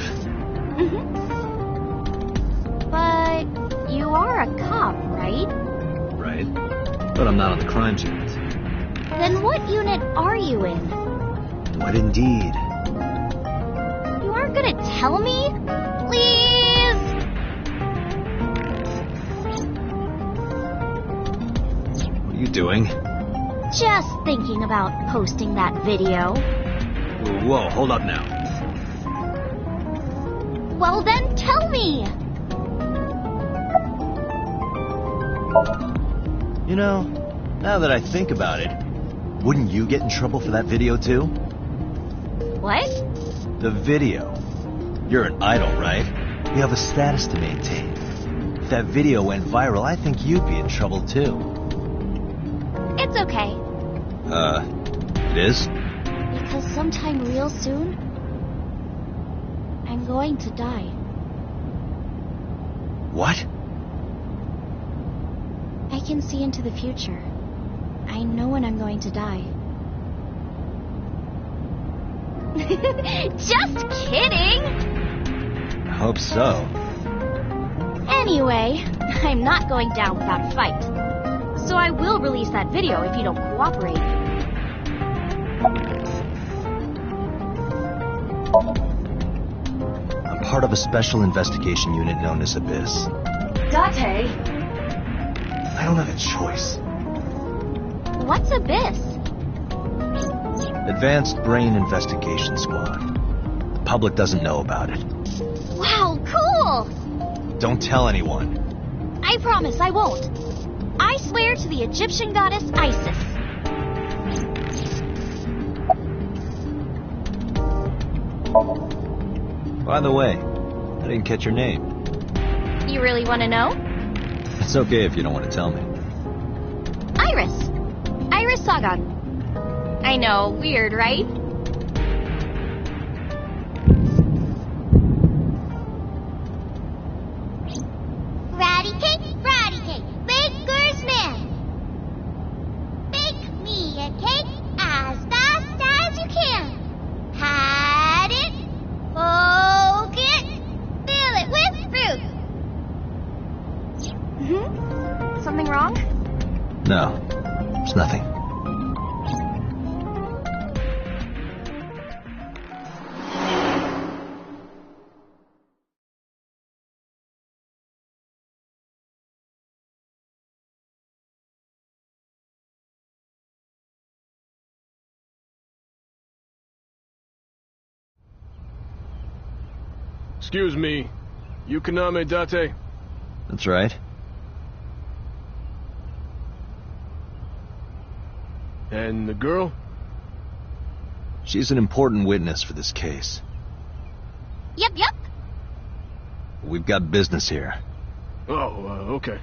But you are a cop, right? Right. But I'm not on the crimes unit. Then what unit are you in? What indeed? You aren't gonna tell me? Please? What are you doing? Just thinking about posting that video. Whoa, hold up now. Well then tell me! You know, now that I think about it, wouldn't you get in trouble for that video too? What? The video. You're an idol, right? You have a status to maintain. If that video went viral, I think you'd be in trouble too. It's okay. It is? Because sometime real soon, I'm going to die. What? I can see into the future. I know when I'm going to die. Just kidding! I hope so. Anyway, I'm not going down without a fight. So I will release that video if you don't cooperate. I'm part of a special investigation unit known as Abyss. Date! I don't have a choice. What's Abyss? Advanced Brain Investigation Squad. The public doesn't know about it. Wow, cool! Don't tell anyone. I promise I won't. I swear to the Egyptian goddess Isis. By the way, I didn't catch your name. You really want to know? It's okay if you don't want to tell me. Iris. Iris Sagan. I know, weird, right? Ratty cake, baker's man. Bake me a cake as fast as you can. Pat it, poke it, fill it with fruit. Something wrong? No, there's nothing. Excuse me. Yukaname Date? That's right. And the girl? She's an important witness for this case. Yep. We've got business here. Oh, okay.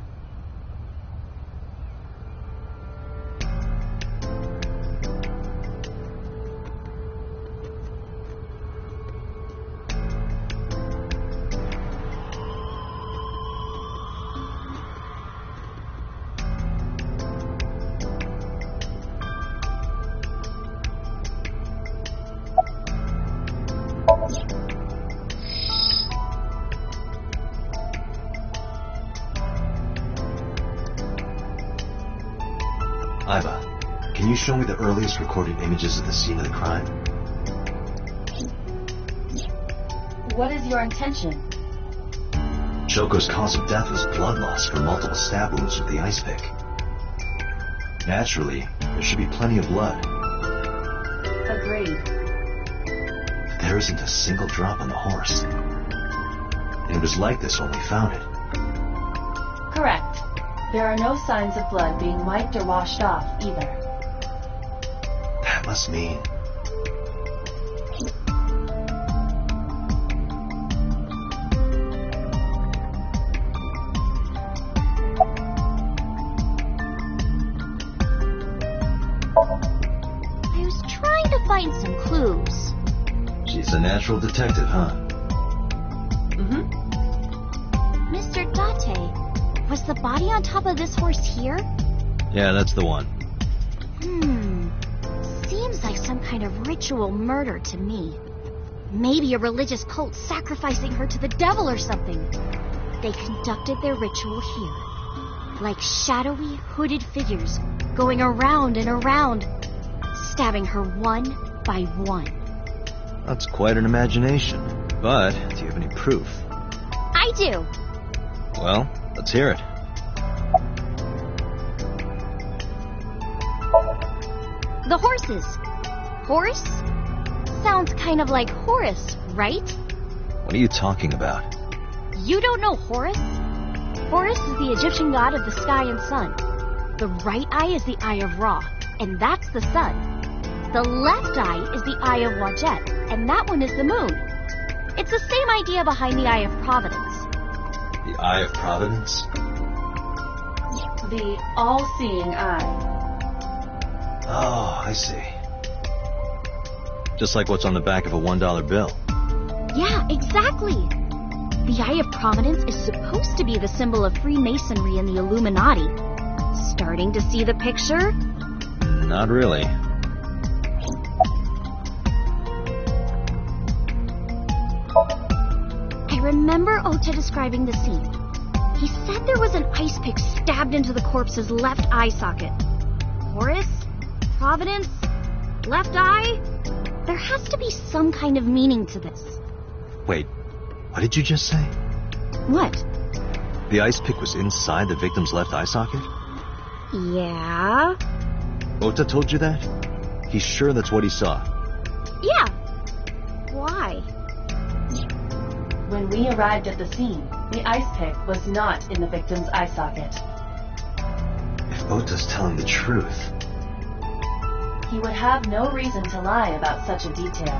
Iva, can you show me the earliest recorded images of the scene of the crime? What is your intention? Choko's cause of death was blood loss from multiple stab wounds with the ice pick. Naturally, there should be plenty of blood. Agreed. But there isn't a single drop on the horse. And it was like this when we found it. Correct. There are no signs of blood being wiped or washed off, either. That must mean... I was trying to find some clues. She's a natural detective, huh? Mm-hmm. Mr. Date, was the body on top of this horse here? Yeah, that's the one. Seems like some kind of ritual murder to me. Maybe a religious cult sacrificing her to the devil or something. They conducted their ritual here. Like shadowy, hooded figures going around and around, stabbing her one by one. That's quite an imagination. But, do you have any proof? I do. Well, let's hear it. The horses. Horse? Sounds kind of like Horus, right? What are you talking about? You don't know Horus? Horus is the Egyptian god of the sky and sun. The right eye is the eye of Ra, and that's the sun. The left eye is the eye of Wajet, and that one is the moon. It's the same idea behind the eye of Providence. The Eye of Providence? The all-seeing eye. Oh, I see. Just like what's on the back of a $1 bill. Yeah, exactly. The Eye of Providence is supposed to be the symbol of Freemasonry and the Illuminati. Starting to see the picture? Not really. I remember Ota describing the scene. He said there was an ice pick stabbed into the corpse's left eye socket. Horus? Providence? Left eye? There has to be some kind of meaning to this. Wait, what did you just say? What? The ice pick was inside the victim's left eye socket? Yeah? Ota told you that? He's sure that's what he saw. Yeah. Why? When we arrived at the scene, the ice pick was not in the victim's eye socket. If Ota's telling the truth... He would have no reason to lie about such a detail.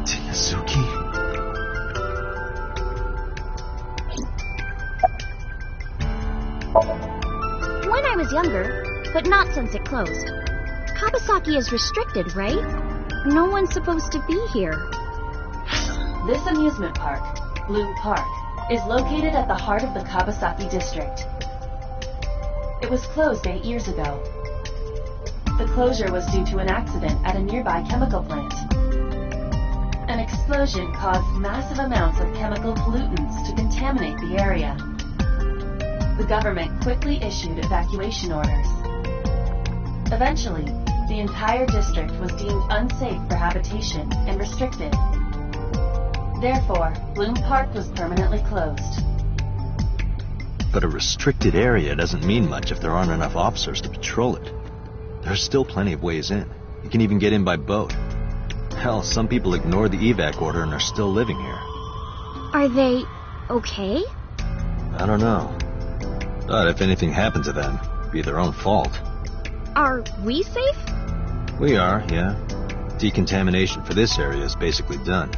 Tsuki? When I was younger, but not since it closed. Kawasaki is restricted, right? No one's supposed to be here. This amusement park, Bloom Park, is located at the heart of the Kawasaki district. It was closed 8 years ago. The closure was due to an accident at a nearby chemical plant. An explosion caused massive amounts of chemical pollutants to contaminate the area. The government quickly issued evacuation orders. Eventually, the entire district was deemed unsafe for habitation and restricted. Therefore, Bloom Park was permanently closed. But a restricted area doesn't mean much if there aren't enough officers to patrol it. There's still plenty of ways in. You can even get in by boat. Hell, some people ignored the evac order and are still living here. Are they okay? I don't know. But if anything happened to them, it'd be their own fault. Are we safe? We are, yeah. Decontamination for this area is basically done.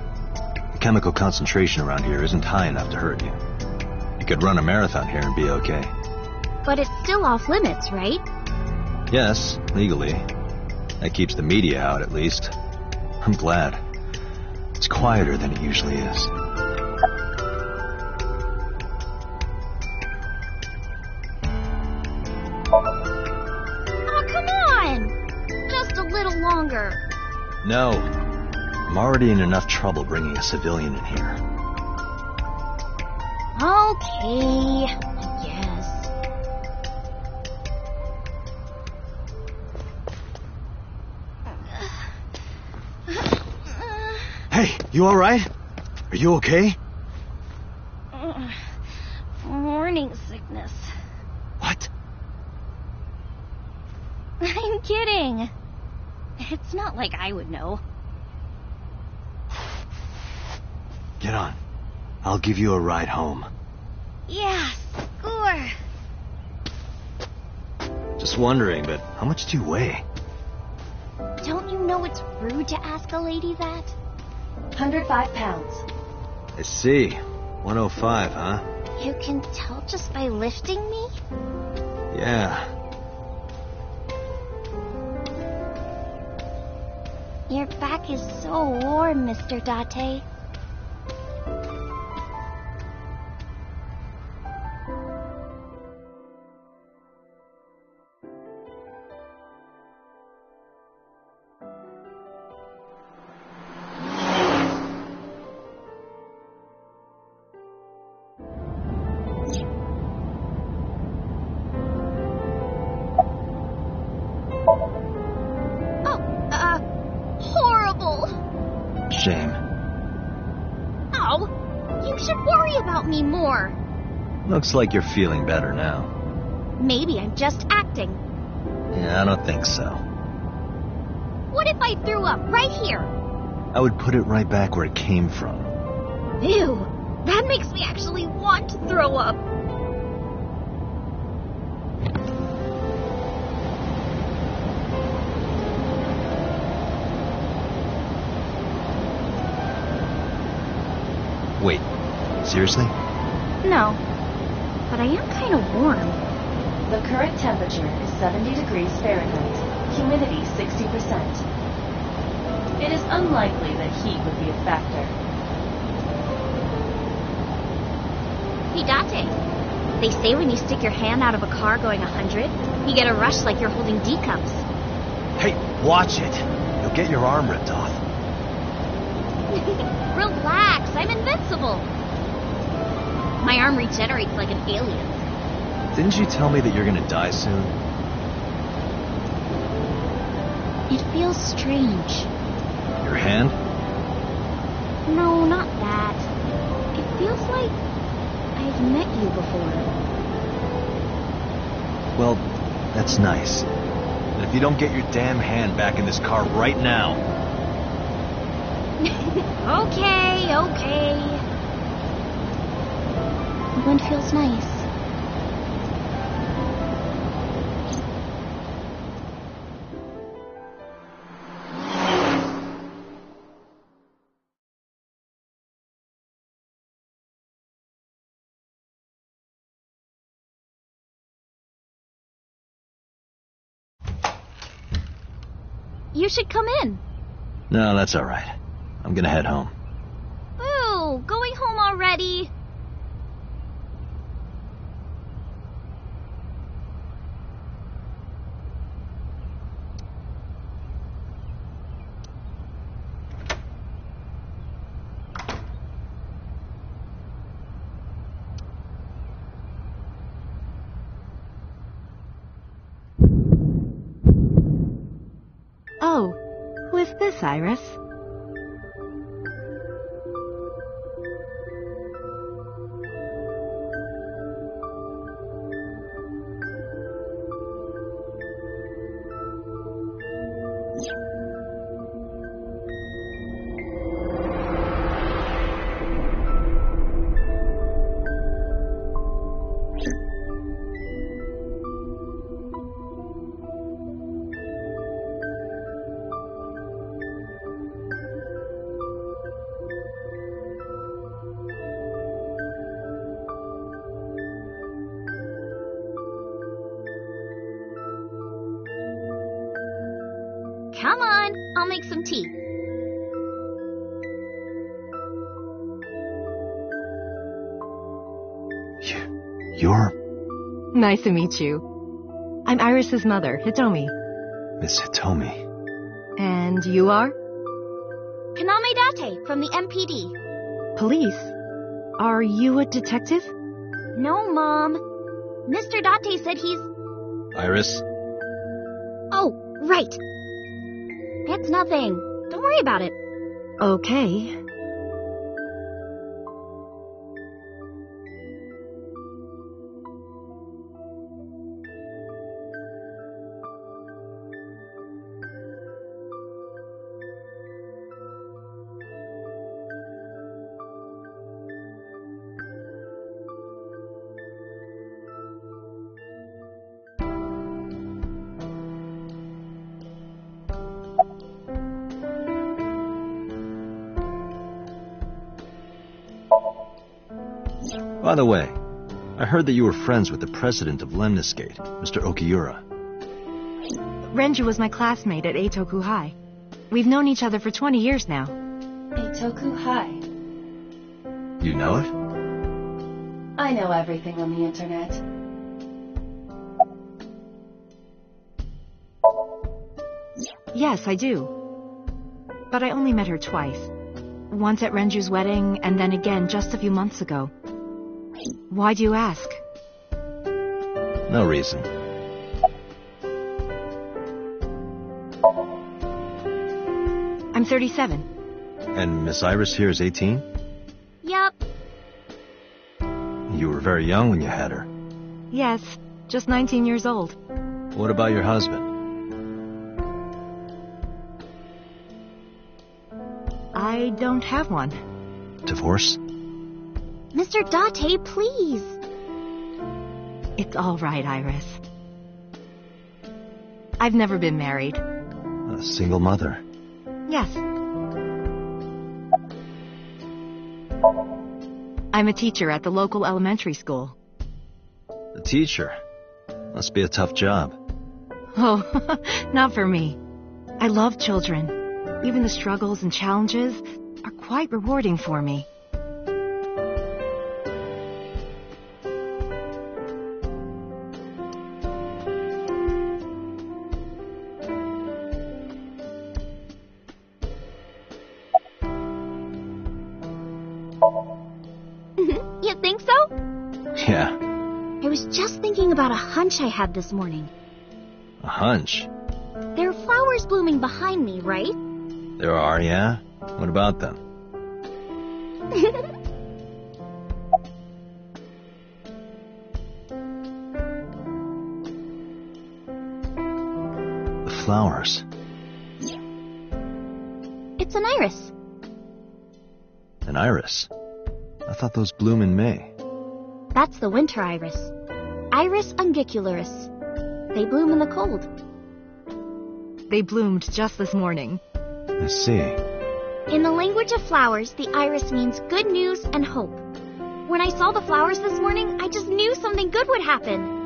The chemical concentration around here isn't high enough to hurt you. You could run a marathon here and be okay. But it's still off limits, right? Yes, legally. That keeps the media out, at least. I'm glad. It's quieter than it usually is. Oh, come on! Just a little longer. No. I'm already in enough trouble bringing a civilian in here. Okay, I guess. Hey, you alright? Are you okay? Morning sickness. What? I'm kidding. It's not like I would know. Get on. I'll give you a ride home. Yeah, score. Just wondering, but how much do you weigh? Don't you know it's rude to ask a lady that? 105 pounds. I see. 105, huh? You can tell just by lifting me? Yeah. Your back is so warm, Mr. Date. Horrible! Shame. Oh, you should worry about me more. Looks like you're feeling better now. Maybe I'm just acting. Yeah, I don't think so. What if I threw up right here? I would put it right back where it came from. Ew, that makes me actually want to throw up. Wait, seriously? No, but I am kind of warm. The current temperature is 70 degrees Fahrenheit. Humidity 60%. It is unlikely that heat would be a factor. Hey, Date. They say when you stick your hand out of a car going 100, you get a rush like you're holding D cups. Hey, watch it. You'll get your arm ripped off. Relax, I'm invincible. My arm regenerates like an alien's. Didn't you tell me that you're gonna die soon? It feels strange. Your hand? No, not that. It feels like I've met you before. Well, that's nice. But if you don't get your damn hand back in this car right now... Okay. The wind feels nice. You should come in. No, that's all right. I'm gonna head home. Ooh, going home already? Oh, who is this, Iris? make some tea. You're Nice to meet you. I'm Iris's mother, Hitomi. Miss Hitomi. And you are? Kaname Date from the MPD. Police? Are you a detective? No, Mom. Mr. Date said he's... Iris? Oh, right. It's nothing. Don't worry about it. Okay. By the way, I heard that you were friends with the president of Lemniscate, Mr. Okiura. Renju was my classmate at Eitoku High. We've known each other for 20 years now. Eitoku High. You know it? I know everything on the internet. Yes, I do. But I only met her twice. Once at Renju's wedding, and then again just a few months ago. Why do you ask? No reason. I'm 37. And Miss Iris here is 18? Yup. You were very young when you had her. Yes, just 19 years old. What about your husband? I don't have one. Divorce? Mr. Date, please. It's all right, Iris. I've never been married. A single mother? Yes. I'm a teacher at the local elementary school. A teacher? Must be a tough job. Oh, not for me. I love children. Even the struggles and challenges are quite rewarding for me. You think so? Yeah. I was just thinking about a hunch I had this morning. A hunch? There are flowers blooming behind me, right? There are, yeah? What about them? The flowers. It's an iris. An iris? I thought those bloom in May. That's the winter iris. Iris ungicularis. They bloom in the cold. They bloomed just this morning. I see. In the language of flowers, the iris means good news and hope. When I saw the flowers this morning, I just knew something good would happen.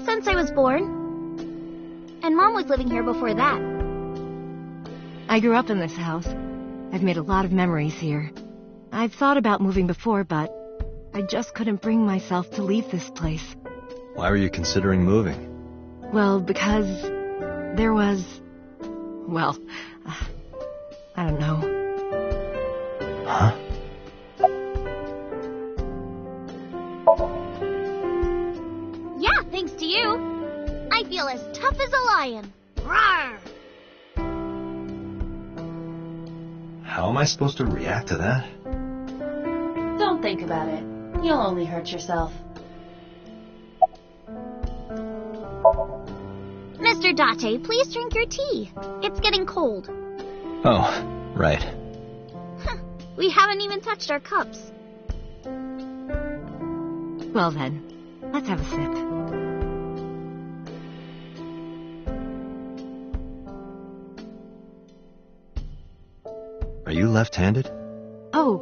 Since I was born. And Mom was living here before that. I grew up in this house. I've made a lot of memories here. I've thought about moving before, but I just couldn't bring myself to leave this place. Why were you considering moving? Well, because there was... well, I don't know. Huh? Yeah, thanks to you. I feel as tough as a lion. Rawr! How am I supposed to react to that? Don't think about it. You'll only hurt yourself. Mr. Date, please drink your tea. It's getting cold. Oh, right. We haven't even touched our cups. Well then, let's have a sip. Are you left-handed? Oh,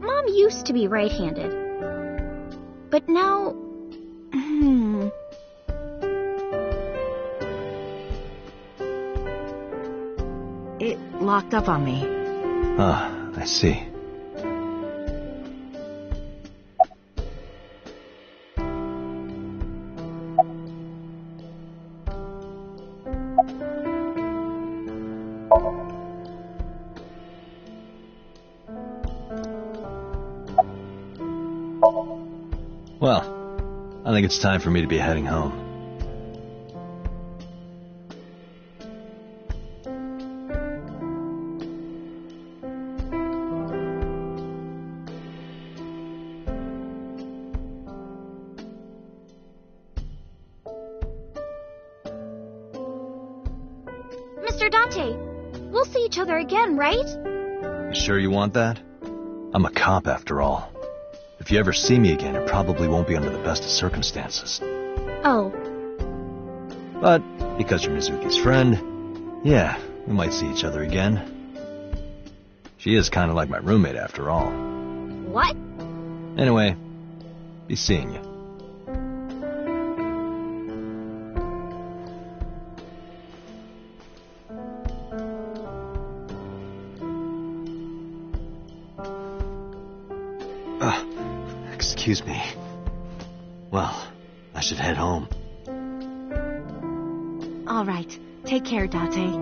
Mom used to be right-handed. But now... It locked up on me. Ah, I see. Well, I think it's time for me to be heading home. Mr. Date, we'll see each other again, right? You sure you want that? I'm a cop after all. If you ever see me again, it probably won't be under the best of circumstances. Oh. But because you're Mizuki's friend, yeah, we might see each other again. She is kind of like my roommate after all. What? Anyway, be seeing you. Excuse me. Well, I should head home. All right. Take care, Date.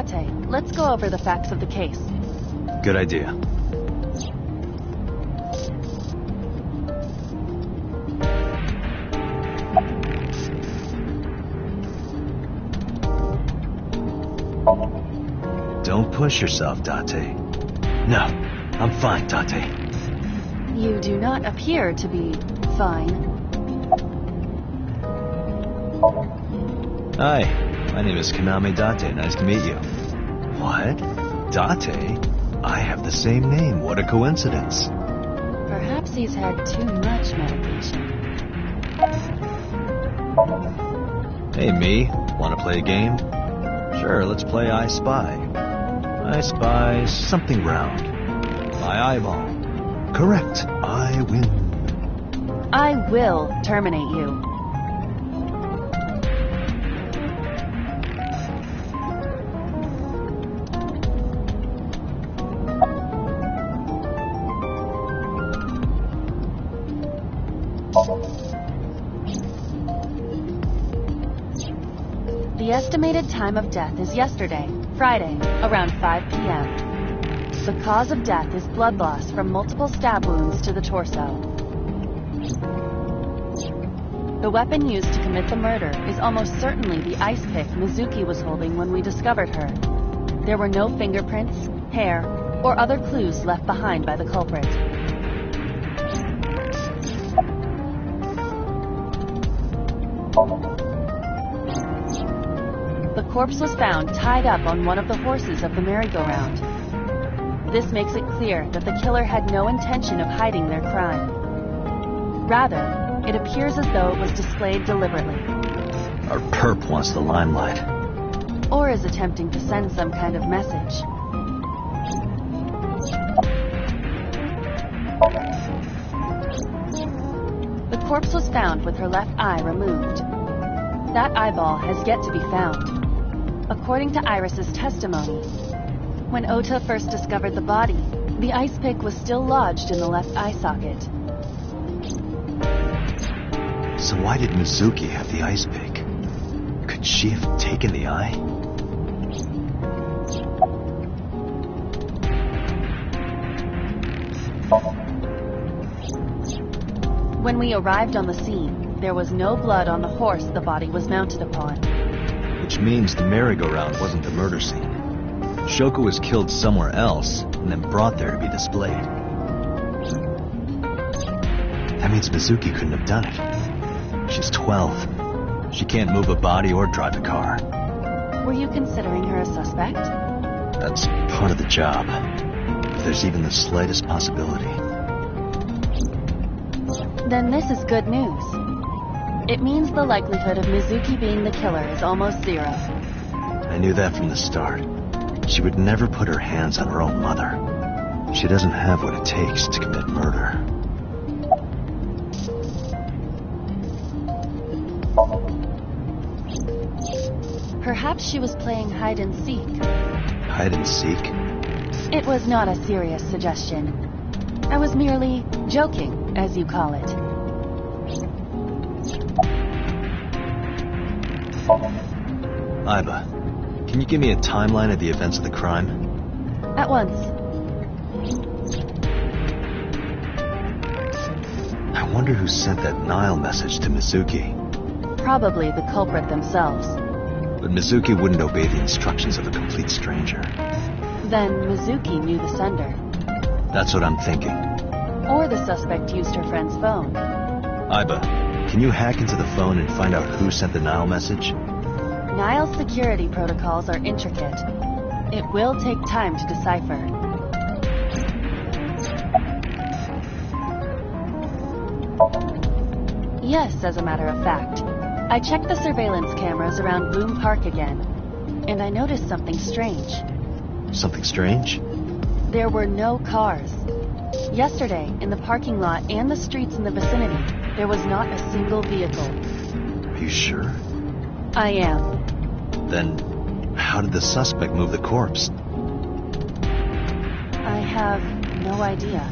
Date, let's go over the facts of the case. Good idea. Don't push yourself, Date. No, I'm fine, Date. You do not appear to be fine. Hi, my name is Kaname Date. Nice to meet you. What? Date? I have the same name. What a coincidence. Perhaps he's had too much medication. Hey, me. Want to play a game? Sure, let's play I Spy. I spy something round. My eyeball. Correct. I win. I will terminate you. The estimated time of death is yesterday, Friday, around 5 p.m. The cause of death is blood loss from multiple stab wounds to the torso. The weapon used to commit the murder is almost certainly the ice pick Mizuki was holding when we discovered her. There were no fingerprints, hair, or other clues left behind by the culprit. The corpse was found tied up on one of the horses of the merry-go-round. This makes it clear that the killer had no intention of hiding their crime. Rather, it appears as though it was displayed deliberately. Our perp wants the limelight. Or is attempting to send some kind of message. The corpse was found with her left eye removed. That eyeball has yet to be found. According to Iris's testimony, when Ota first discovered the body, the ice pick was still lodged in the left eye socket. So why did Mizuki have the ice pick? Could she have taken the eye? When we arrived on the scene, there was no blood on the horse the body was mounted upon. Which means the merry-go-round wasn't the murder scene. Shoko was killed somewhere else and then brought there to be displayed. That means Mizuki couldn't have done it. She's 12. She can't move a body or drive a car. Were you considering her a suspect? That's part of the job. If there's even the slightest possibility. Then this is good news. It means the likelihood of Mizuki being the killer is almost zero. I knew that from the start. She would never put her hands on her own mother. She doesn't have what it takes to commit murder. Perhaps she was playing hide and seek. Hide and seek? It was not a serious suggestion. I was merely joking, as you call it. Aiba, can you give me a timeline of the events of the crime? At once. I wonder who sent that Nile message to Mizuki. Probably the culprit themselves. But Mizuki wouldn't obey the instructions of a complete stranger. Then Mizuki knew the sender. That's what I'm thinking. Or the suspect used her friend's phone. Aiba, can you hack into the phone and find out who sent the Nile message? Nile's security protocols are intricate. It will take time to decipher. Yes, as a matter of fact. I checked the surveillance cameras around Bloom Park again, and I noticed something strange. Something strange? There were no cars. Yesterday, in the parking lot and the streets in the vicinity, there was not a single vehicle. Are you sure? I am. Then, how did the suspect move the corpse? I have no idea.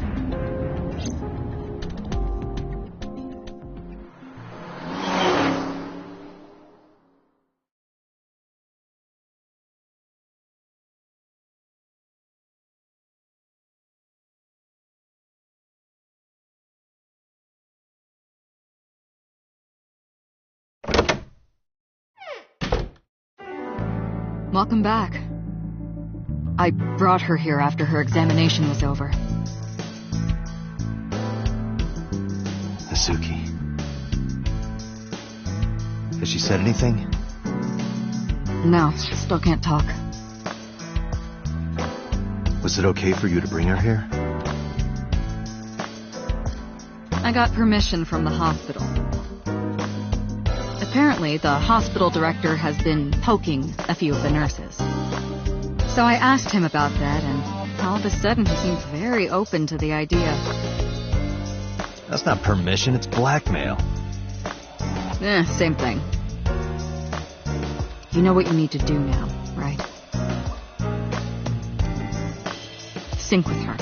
Welcome back. I brought her here after her examination was over. Mizuki. Has she said anything? No, still can't talk. Was it okay for you to bring her here? I got permission from the hospital. Apparently, the hospital director has been poking a few of the nurses. So I asked him about that, and all of a sudden he seemed very open to the idea. That's not permission, it's blackmail. Same thing. You know what you need to do now, right? Sync with her.